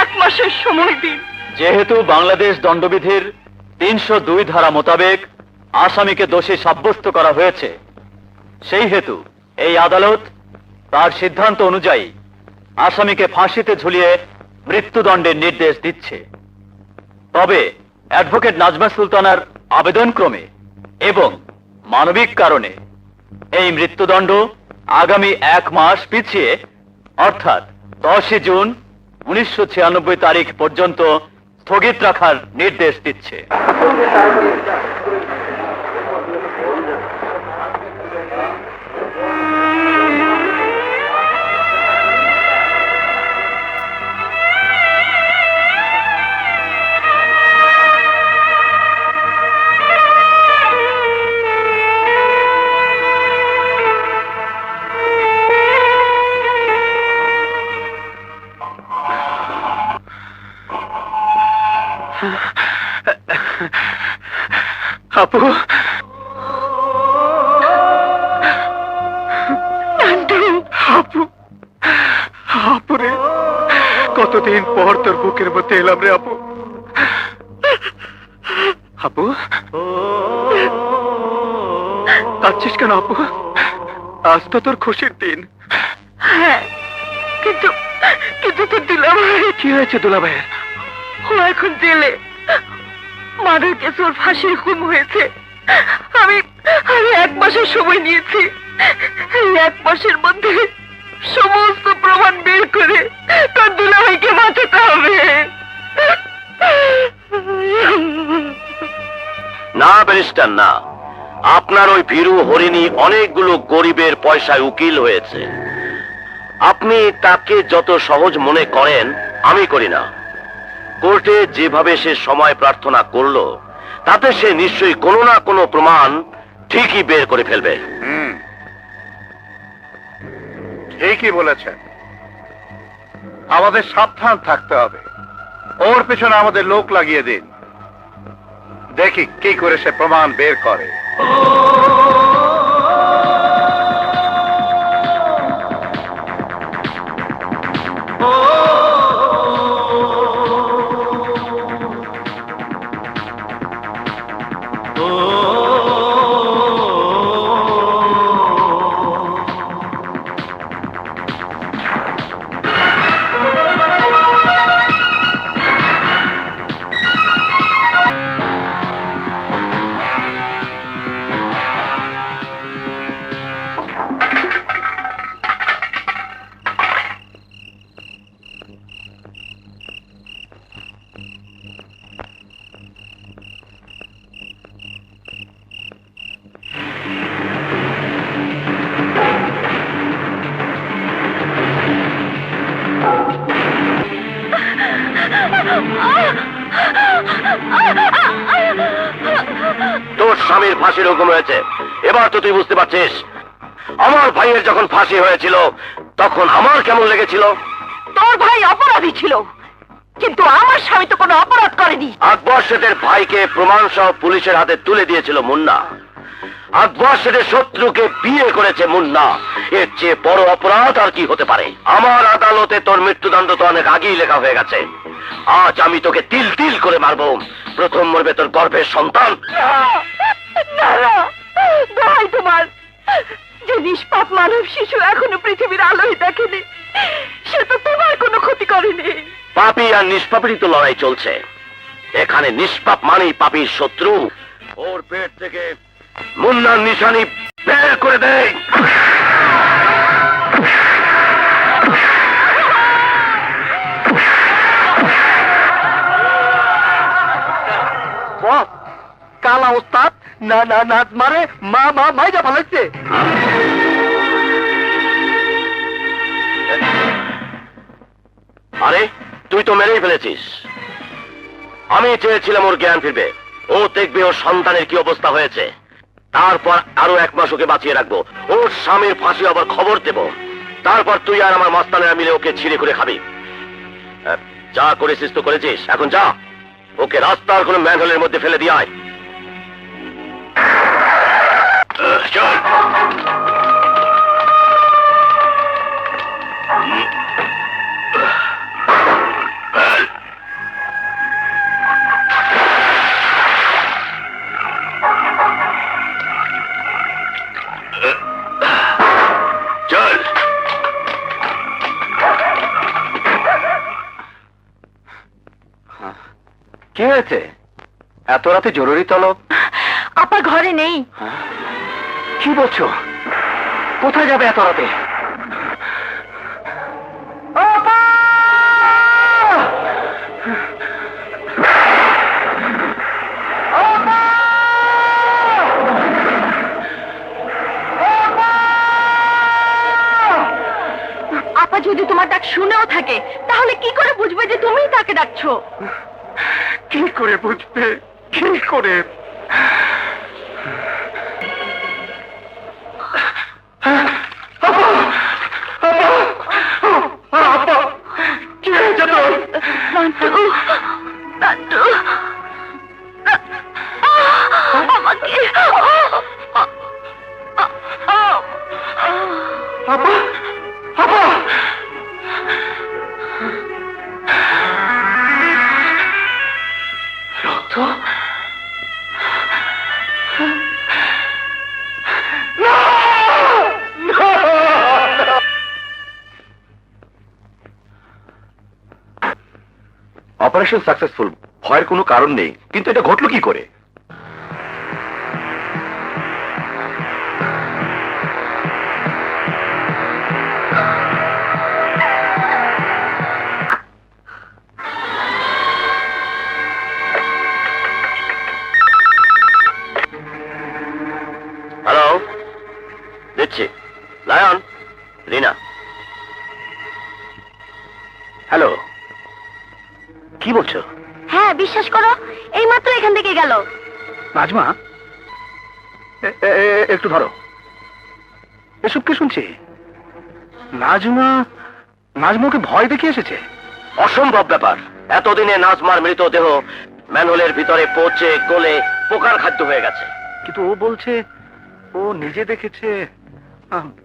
1 মাসের সময় দিন। যেহেতু বাংলাদেশ দণ্ডবিধির 302 ধারা মোতাবেক আসামিকে দোষী সাব্যস্ত করা হয়েছে, সেই হেতু এই আদালত তার সিদ্ধান্ত অনুযায়ী আসামিকে ফাঁসিতে ঝুলিয়ে মৃত্যুদণ্ডের নির্দেশ দিচ্ছে। তবে অ্যাডভোকেট নাজমা সুলতানার আবেদন ক্রমে এবং মানবিক কারণে এই মৃত্যুদণ্ড আগামী 1 মাস পিছিয়ে অর্থাৎ 10 জুন 1996 তারিখ পর্যন্ত স্থগিত রাখার নির্দেশ দিচ্ছে। আপু, আপু, আপু রে, কতদিন পর তোর বুকের মধ্যে এলাম রে আপু। আপু, কাঁদছিস কেন আপু? আজ তো তোর খুশির দিন। হ্যাঁ, কিন্তু তোর দুলাভাই। কি হয়েছে দুলাভাইয়ের? ও এখন জেলে, মার্ডার কেসে ওর ফাঁসির হুকুম হয়েছে। আমি 1 মাসের সময় নিয়েছি। এই 1 মাসের মধ্যে সমস্ত প্রমাণ বের করে তোর দুলাভাইকে বাঁচাতে হবে। না ব্যারিস্টার না, আপনার ওই ভীরু হরিণী অনেকগুলো গরিবের পয়সায় উকিল হয়েছে। আপনি তাকে যত সহজ মনে করেন আমি করি না। কোর্টে যেভাবে সে সময় প্রার্থনা করলো তাতে সে নিশ্চয়ই কোনো না কোনো প্রমাণ ঠিকই বের করে ফেলবে। ঠিকই বলেছেন, আমাদের সাবধান থাকতে হবে। ওর পেছনে আমাদের লোক লাগিয়ে দিন, দেখি কি করে সে প্রমাণ বের করে। স্বামীর ফাঁসির হুকুম হয়েছে। এবার তো তুই বুঝতে পারছিস আমার ভাইয়ের যখন ফাঁসি হয়েছিল তখন আমার কেমন লেগেছিল। তোর ভাই অপরাধী ছিল, কিন্তু আমার স্বামী তো কোনো অপরাধ করেনি। আকবর শেঠের ভাইকে প্রমাণ সহ পুলিশের হাতে তুলে দিয়েছিল মুন্না। আকবর শেঠের শত্রুকে বিয়ে করেছে মুন্না। এর চেয়ে বড় অপরাধ আর কি হতে পারে? আমার আদালতে তোর মৃত্যুদণ্ড তো অনেক আগেই লেখা হয়ে গেছে। আজ আমি তোকে তিল তিল করে মারবো। প্রথম মরবে তোর গর্ভের সন্তান। না না, ভাই তোমার যে নিষ্পাপ মানব শিশু এখনো পৃথিবীর আলোই দেখেনি, সে তো তোমার কোনো ক্ষতি করেনি। পাপী আর নিষ্পাপেরই তো লড়াই চলছে। এখানে নিষ্পাপ মানেই পাপীর শত্রু। ওর পেট থেকে মুন্নার নিশানি বের করে দেয়। কালা ওস্তাদ না না নাচ মারে মা মা মাইজা ফেলাচ্ছে। আরে তুই তো মেরেই ফেলেছিস। আমি চেয়েছিলাম ওর জ্ঞান ফিরবে, ও দেখবে ওর সন্তানের কি অবস্থা হয়েছে। তারপর আরো 1 মাস ওকে বাঁচিয়ে রাখবো, ওর স্বামীর ফাঁসি আবার খবর দেব। তারপর তুই আর আমার মাস্তানেরা মিলে ওকে ছিঁড়ে করে খাবি। যা করেছিস তো করেছিস, এখন যা ওকে রাস্তার কোনো ম্যানহোলের মধ্যে ফেলে দিয়ে আয়। চল। চল। কি হয়েছে? এত রাতে জরুরি তলব? আপা ঘরে নেই। কি বলছো? কোথায় যাবে এত রাতে? আপা যদি তোমার ডাক শুনেও থাকে, তাহলে কি করে বুঝবে যে তুমিই তাকে ডাকছো? কি করে বুঝবে? কি করে? কি হয়েছে তোর? নান্টু, নান্টু, আমাকে আপা আপা রক্ত। অপারেশন সাকসেসফুল, ভয়ের কোনো কারণ নেই। কিন্তু এটা ঘটলো কি করে? হ্যালো, দিচ্ছি। লায়ন, রিনা। হ্যালো, কি বলছো? হ্যাঁ, বিশ্বাস করো, এইমাত্র এখান থেকে গেল। নাজমা, একটু ধরো। এসব কি শুনছি? নাজমাকে ভয় দেখিয়ে এসেছে? অসম্ভব ব্যাপার। এতদিনে নাজমার মৃতদেহ ম্যানহোলের ভিতরে পচে গলে পোকার খাদ্য হয়ে গেছে। কিন্তু ও বলছে ও নিজে দেখেছে,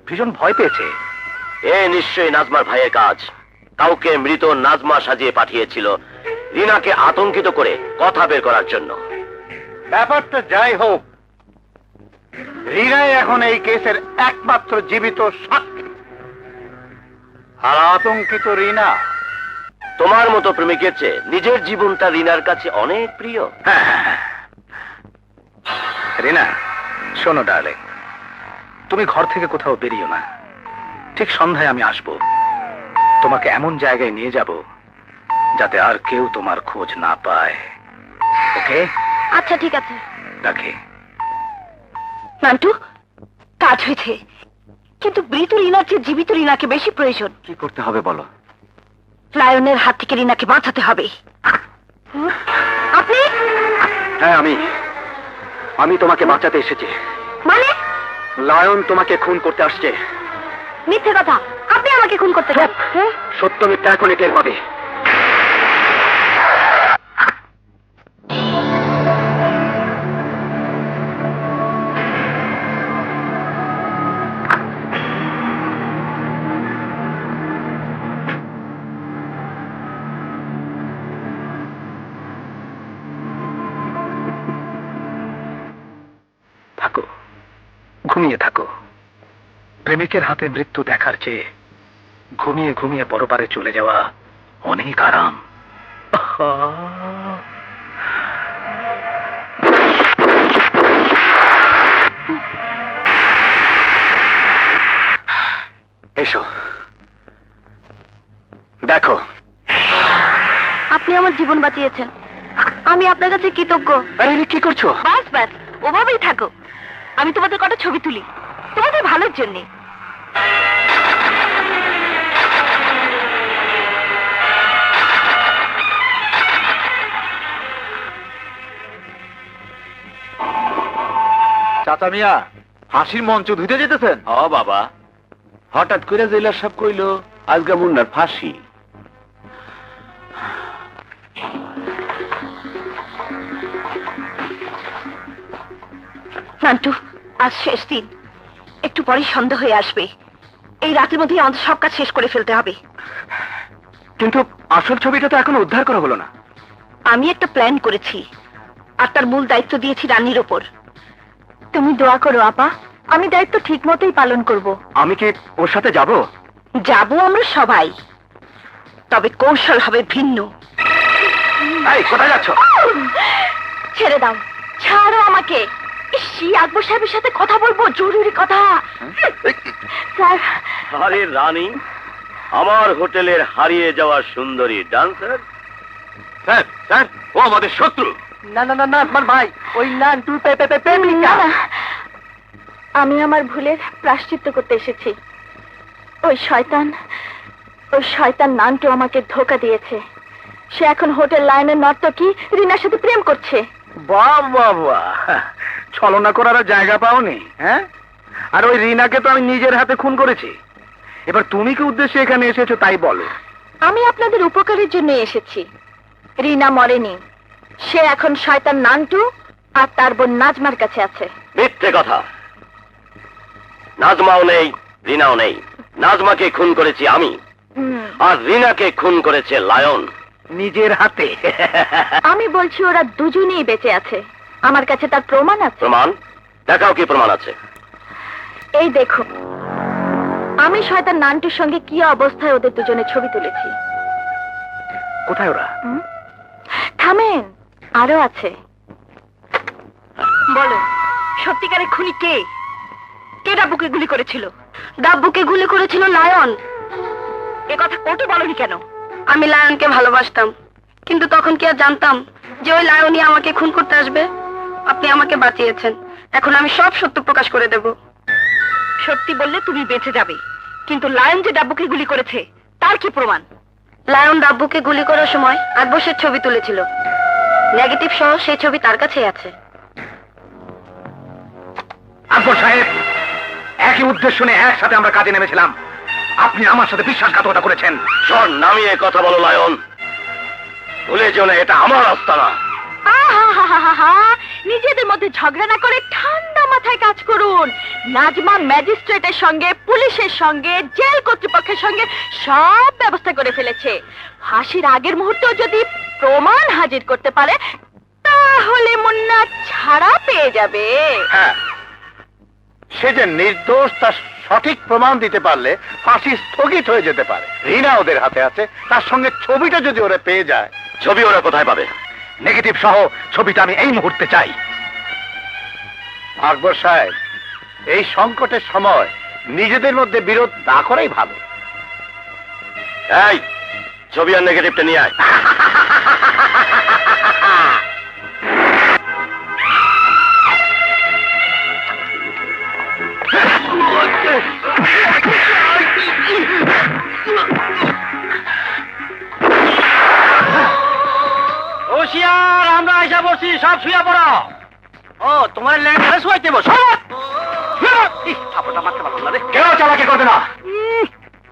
ভীষণ ভয় পেয়েছে। এ নিশ্চয়ই নাজমার ভাইয়ের কাজ। কাউকে মৃত নাজমা সাজিয়ে পাঠিয়েছিল রিনাকে আতঙ্কিত করে কথা বের করার জন্য। ব্যাপারটা যাই হোক, রিনাই এখন এই কেসের একমাত্র জীবিত সাক্ষী। আর আতঙ্কিত রিনা। তোমার মতো প্রেমিকের চেয়ে নিজের জীবনটা রিনার কাছে অনেক প্রিয়। রিনা, শোনো ডার্লিং, তুমি ঘর থেকে কোথাও বেরিও না। ঠিক সন্ধ্যায় আমি আসব, তোমাকে এমন জায়গায় নিয়ে যাব যাতে আর কেউ তোমার খোঁজ না পায়। ওকে? আচ্ছা, ঠিক আছে। রাখি। নান্টু, কাজ হয়েছে, কিন্তু মৃত রিনার চেয়ে জীবিত রিনাকে বেশি প্রয়োজন। কি করতে হবে বলো? লায়নের হাত থেকে রিনাকে বাঁচাতে হবে। আপনি? হ্যাঁ, আমি। আমি তোমাকে বাঁচাতে এসেছি। মানে? লায়ন তোমাকে খুন করতে আসছে। মিথ্যে কথা, আপনি আমাকে খুন করতে চান? সত্য মিথ্যা এখনই টের পাবে। থাকো, ঘুমিয়ে থাকো। প্রেমিকের হাতে মৃত্যু দেখার চেয়ে ঘুমিয়ে ঘুমিয়ে পরপারে চলে যাওয়া অনেক আরাম। এসো, দেখো। আপনি আমার জীবন বাঁচিয়েছেন, আমি আপনার কাছে কৃতজ্ঞ। আরে কি করছো? বাস বাস, ওভাবেই থাকো। আমি তোমাদের কটা ছবি তুলি, তোমাদের ভালোর জন্যে। চাচা মিয়া, হাসির মঞ্চ ধুতে যেতেছেন? বাবা, হঠাৎ করে জেলার সাহেব কইলো আজকে মুন্নার ফাঁসি। নান্টু, আজ শেষ দিন, একটু পরেই সন্ধ্যা হয়ে আসবে। এই রাতের মধ্যেই আমাদের সব কাজ শেষ করে ফেলতে হবে। কিন্তু আসল ছবিটা তো এখনো উদ্ধার করা হলো না। আমি একটা প্ল্যান করেছি, আর তার মূল দায়িত্ব দিয়েছি রানীর ওপর। তুমি দোয়া করো আপা, আমি দায়িত্ব ঠিক মতোই পালন করব। আমি কি ওর সাথে যাব? যাবো আমরা সবাই, তবে কৌশল হবে ভিন্ন। এই কোথায় যাচ্ছ? ছেড়ে দাও, ছাড়ো আমাকে। ইসি, আকবর সাহেবের সাথে কথা বলবো, জরুরি কথা। স্যার, আরে রানী, আমার হোটেলের হারিয়ে যাওয়া সুন্দরী ডান্সার। স্যার স্যার, ও আমাদের শত্রু। না না না না, আমার ভাই ওই নান্টু না, না, আমি আমার ভুলের প্রায়শ্চিত্ত করতে এসেছি। ওই শয়তান নান্টু আমাকে ধোঁকা দিয়েছে। সে এখন হোটেল লাইনের নর্তকী রিনার সাথে প্রেম করছে। বাবা, ছলনা করার আর জায়গা পাওনি? হ্যাঁ, আর ওই রিনাকে তো আমি নিজের হাতে খুন করেছি। এবার তুমি কি উদ্দেশ্যে এখানে এসেছো তাই বলো। আমি আপনাদের উপকারের জন্য এসেছি। রিনা মরেনি, সে এখন শয়তান নান্টু আর তার বোন নাজমার কাছে আছে। মিথ্যে কথা। নাজমাও নেই, রিনাও নেই। নাজমাকে খুন করেছি আমি, আর রিনাকে খুন করেছে লায়ন নিজের হাতে। আমি বলছি ওরা দুজনেই বেঁচে আছে। আমার কাছে তার প্রমাণ আছে। প্রমাণ দেখাও, কি প্রমাণ আছে? এই দেখো, আমি শয়তান নান্টুর সঙ্গে কি অবস্থায় ওদের দুজনের ছবি তুলেছি। কোথায় ওরা? থামেন, আরো আছে। বলো, সত্যিকারের খুনি কে? কে ডাব্বুকে গুলি করেছিল? ডাব্বুকে গুলি করেছিল লায়ন। এ কথা কোর্টে বলনি কেন? আমি লায়নকে ভালোবাসতাম, কিন্তু তখন কি আর জানতাম যে ওই লায়নই আমাকে খুন করতে আসবে? আপনি আমাকে বাঁচিয়েছেন, এখন আমি সব সত্য প্রকাশ করে দেব। সত্যি বললে তুমি বেঁচে যাবে, কিন্তু লায়ন যে ডাব্বুকে গুলি করেছে তার কি প্রমাণ? লায়ন ডাব্বুকে গুলি করার সময় আকবরের ছবি তুলেছিল, নেগেটিভ সহ সেই ছবি তার কাছেই আছে। আকবর সাহেব, একই উদ্দেশ্য নিয়ে একসাথে আমরা কাজে নেমেছিলাম। আপনি আমার সাথে বিশ্বাসঘাতকতা করেছেন। সর, নামিয়ে কথা বলো লায়ন। ভুলে যেও না, এটা আমার আস্তানা। আহাহাহাহা, নিজেদের মধ্যে ঝগড়া না করে ঠান্ডা মাথায় কাজ করুন। নাজমা ম্যাজিস্ট্রেটের সঙ্গে, পুলিশের সঙ্গে, জেল কর্তৃপক্ষের সঙ্গে সব ব্যবস্থা করে ফেলেছে। ফাঁসির আগের মুহূর্তেও যদি প্রমাণ হাজির করতে পারে, তাহলে মুন্না ছাড়া পেয়ে যাবে। হ্যাঁ, সে যে নির্দোষ তার সঠিক প্রমাণ দিতে পারলে ফাঁসি স্থগিত হয়ে যেতে পারে। রিনা ওদের হাতে আছে, তার সঙ্গে ছবিটা যদি ওরা পেয়ে যায়। ছবি ওরা কোথায় পাবে? নেগেটিভ সহ ছবিটা আমি এই মুহূর্তে চাই। আকবর সাহেব, এই সংকটের সময় নিজেদের মধ্যে বিরোধ না করাই ভালো। এই ছবি আর নেগেটিভটা নিয়ে আয়। হুঁশিয়ার, আমরা আইসা পড়ছি, সব শুয়ে পড়ো। ও তোমার ল্যান্ড শোয়াইতে বসো কেন চালাকি করবে না?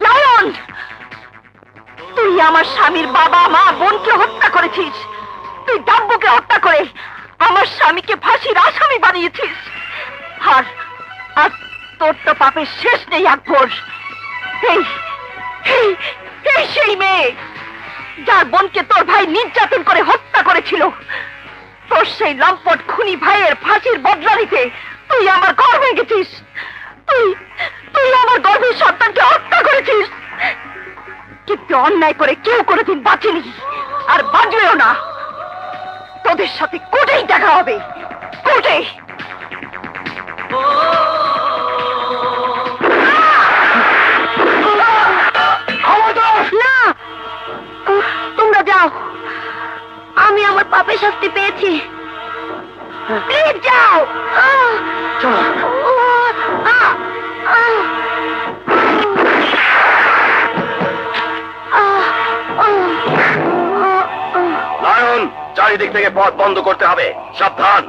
লায়ন, তুই আমার স্বামীর বাবা মা বোনকে হত্যা করেছিস। তুই ডাব্বুকে হত্যা করে আমার স্বামীকে ফাঁসির আসামি বানিয়েছিস। আর আর তোর তো পাপের শেষ নেই আকবর। এই এই এই সেই মেয়ে যার বোনকে তোর ভাই নির্যাতন করে হত্যা করেছিল। তোর সেই লম্পট খুনি ভাইয়ের ফাঁসির বদলা নিতে তুই আমার গর্ভে গেছিস। তুই তুই আমার গর্ভের সন্তানকে হত্যা করেছিস। কিন্তু অন্যায় করে কেউ কোনোদিন বাঁচেনি, আর বাঁচবেও না। তোদের সাথে কোর্টেই দেখা হবে, কোর্টে। না, তোমরা যাও, আমি আমার পাপের শাস্তি পেয়েছি। প্লিজ যাও। লায়ন, চারিদিক থেকে পথ বন্ধ করতে হবে। সাবধান,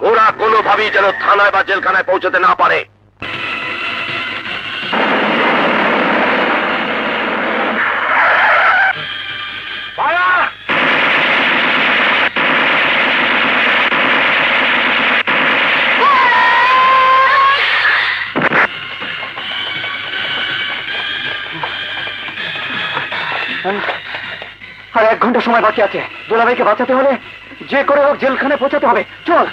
ওরা কোনোভাবেই যেন থানায় বা জেলখানায় পৌঁছতে না পারে। আর 1 ঘন্টা সময় বাকি আছে। দুলাভাইকে বাঁচাতে হলে যে করে হোক জেলখানে পৌঁছাতে হবে। চল।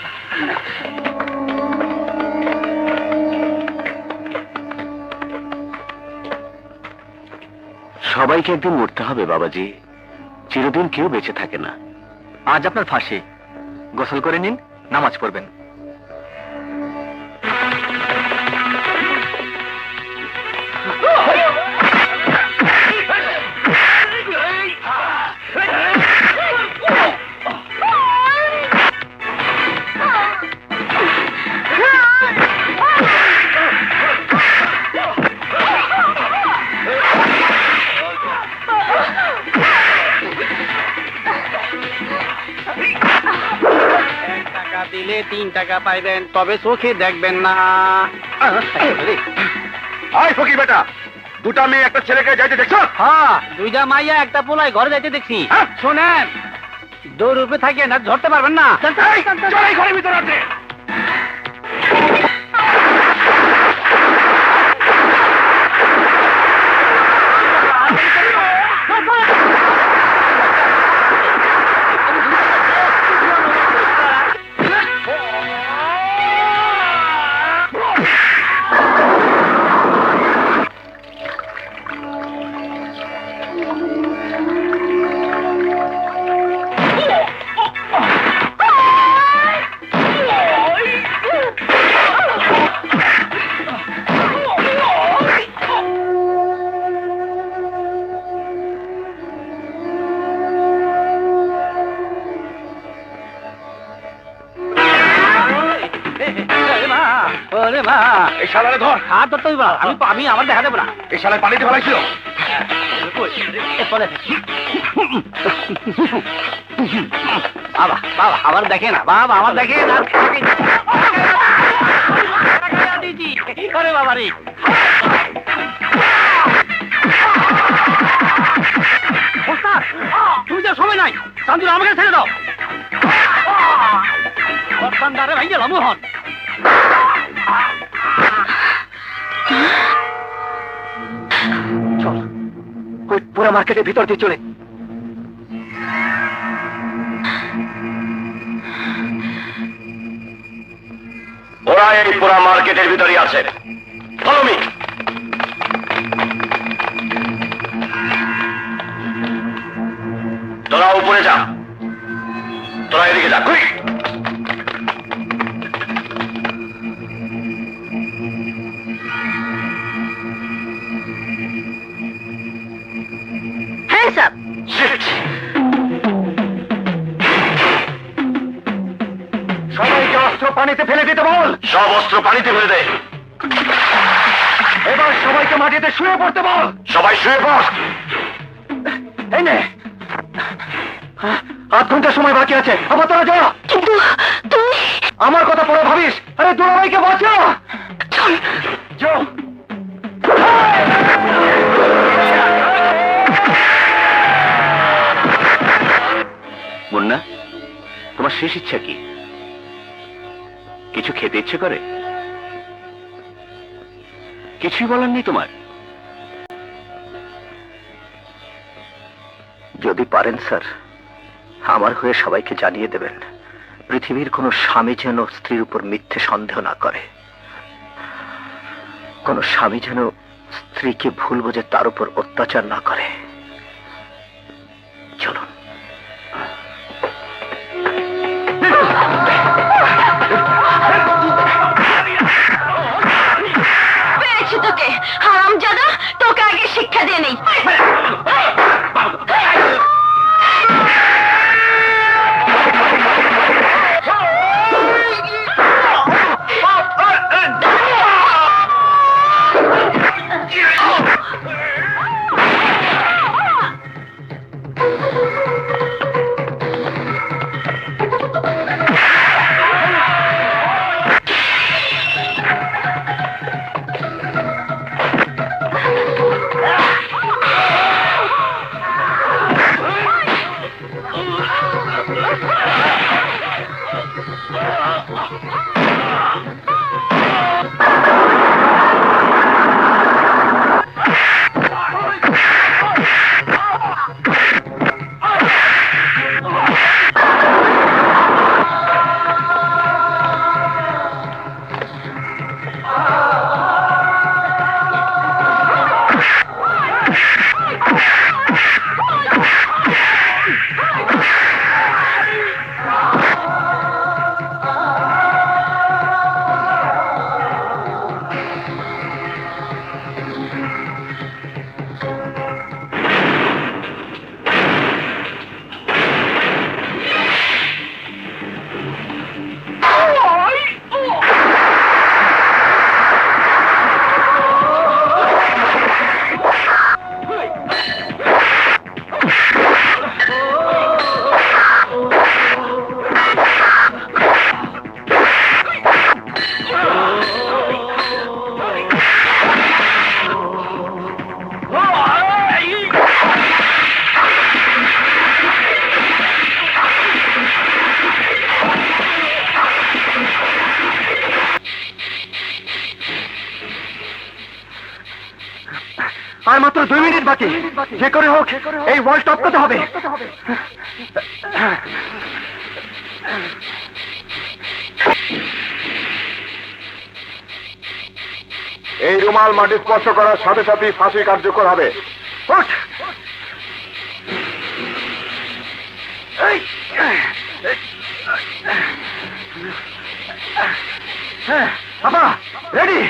সবাইকে একদিন মরতে হবে বাবাজি, চিরদিন কেউ বেঁচে থাকে না। আজ আপনার ফাঁসি, গোসল করে নিন, নামাজ পড়বেন। দিলে 3 টাকা পাইবেন, তবে চোখে দেখবেন না। আয় ফকির বেটা, 2টা মেয়ে একটা ছেলেকে যাইতে দেখছো? হ্যাঁ, 2টা মাইয়া একটা পোলাই ঘরে যাইতে দেখছি। শোনেন, দৌড় উপরে থাকে না, ধরতে পারবেন না। এই, চল এই ঘরের ভিতরে আছে। ওরে মা, এই শালারে ধর। হাত ধরতে হইব না, আমি আমার দেখা দেবো না। এই শালায় পানিতে ফেলাইছিল। বাবা বাবা আমার দেখে না, বাবা আমার দেখে না। বাবা রে, তুমি তো সময় নাই, চান্দুর আমাকে ছেড়ে দাও। ভাই গেলাম মোহন। চল, ওই পুরো মার্কেটের ভিতর দিয়ে চলে। ওরা এই পুরা মার্কেটের ভিতরে আছে। Follow me. তোরা উপরে যা, তোরা এদিকে যা। কুইক। হ্যাঁ স্যার। সবাইকে অস্ত্র পানিতে ফেলে দিতে বল। সব অস্ত্র পানিতে ফেলে দে। এবার সবাইকে মাটিতে শুয়ে পড়তে বল। সবাই শুয়ে পড়। এই নে, 8 ঘন্টা সময় বাকি আছে। আবার তোরা যা। কিন্তু তুমি আমার কথা পরে ভাবিস। আরে দুলাভাইকে বাঁচা। যাও। মুন্না, তোমার শেষ ইচ্ছা কি? কিছু খেতে ইচ্ছে করে? কিছুই বলার নেই তোমার? যদি পারেন স্যার, আমার হয়ে সবাইকে জানিয়ে দেবেন, পৃথিবীর কোনো স্বামী যেন স্ত্রীর উপর মিথ্যে সন্দেহ না করে, কোনো স্বামী যেন স্ত্রীকে ভুল বুঝে তার উপর অত্যাচার না করে। চলুন। পেরেছি তোকে, হারামজাদা, তোকে আগে শিক্ষা দিয়ে নেই। আর মাত্র 2 মিনিট বাকি, যে করে হোক এই ওয়াল টপ করতে হবে। এই রুমাল মাটি স্পর্শ করার সাথে সাথেই ফাঁসি কার্যকর হবে। ওঠ। আপা ready?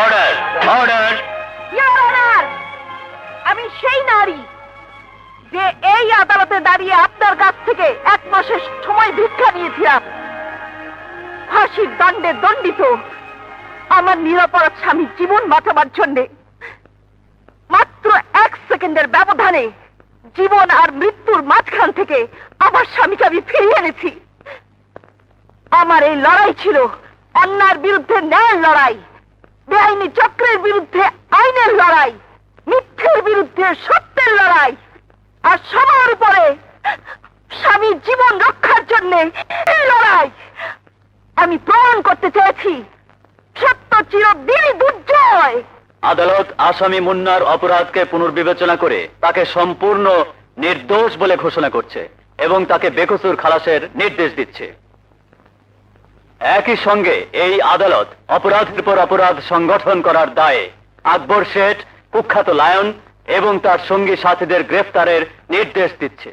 Order, order. Your honour, আমি সেই নারী যে এই আদালতে দাঁড়িয়ে আপনার কাছ থেকে 1 মাসের সময় ভিক্ষা নিয়েছিলাম। ফাঁসির দণ্ডে দণ্ডিত আমার নিরপরাধ স্বামী জীবন বাঁচাবার জন্য মাত্র 1 সেকেন্ডের ব্যবধানে জীবন আর মৃত্যুর মাঝখান থেকে আমার স্বামীকে আমি ফিরিয়ে এনেছি। আমার এই লড়াই ছিল অন্যায়ের বিরুদ্ধে ন্যায়ের লড়াই, বেআইনি চক্রের বিরুদ্ধে আইনের লড়াই, মিথ্যের বিরুদ্ধে সত্যের লড়াই, আর সবার উপরে স্বামীর জীবন রক্ষার জন্য এই লড়াই। আমি প্রমাণ করতে চেয়েছি সত্য চিরদিনই দুর্জয়। আদালত আসামি মুন্নার অপরাধকে পুনর্বিবেচনা করে তাকে সম্পূর্ণ নির্দোষ বলে ঘোষণা করছে এবং তাকে বেকসুর খালাসের নির্দেশ দিচ্ছে। একই সঙ্গে এই আদালত অপরাধের পর অপরাধ সংগঠন করার দায়ে আকবর শেঠ, কুখ্যাত লায়ন এবং তার সঙ্গী সাথীদের গ্রেফতারের নির্দেশ দিচ্ছে।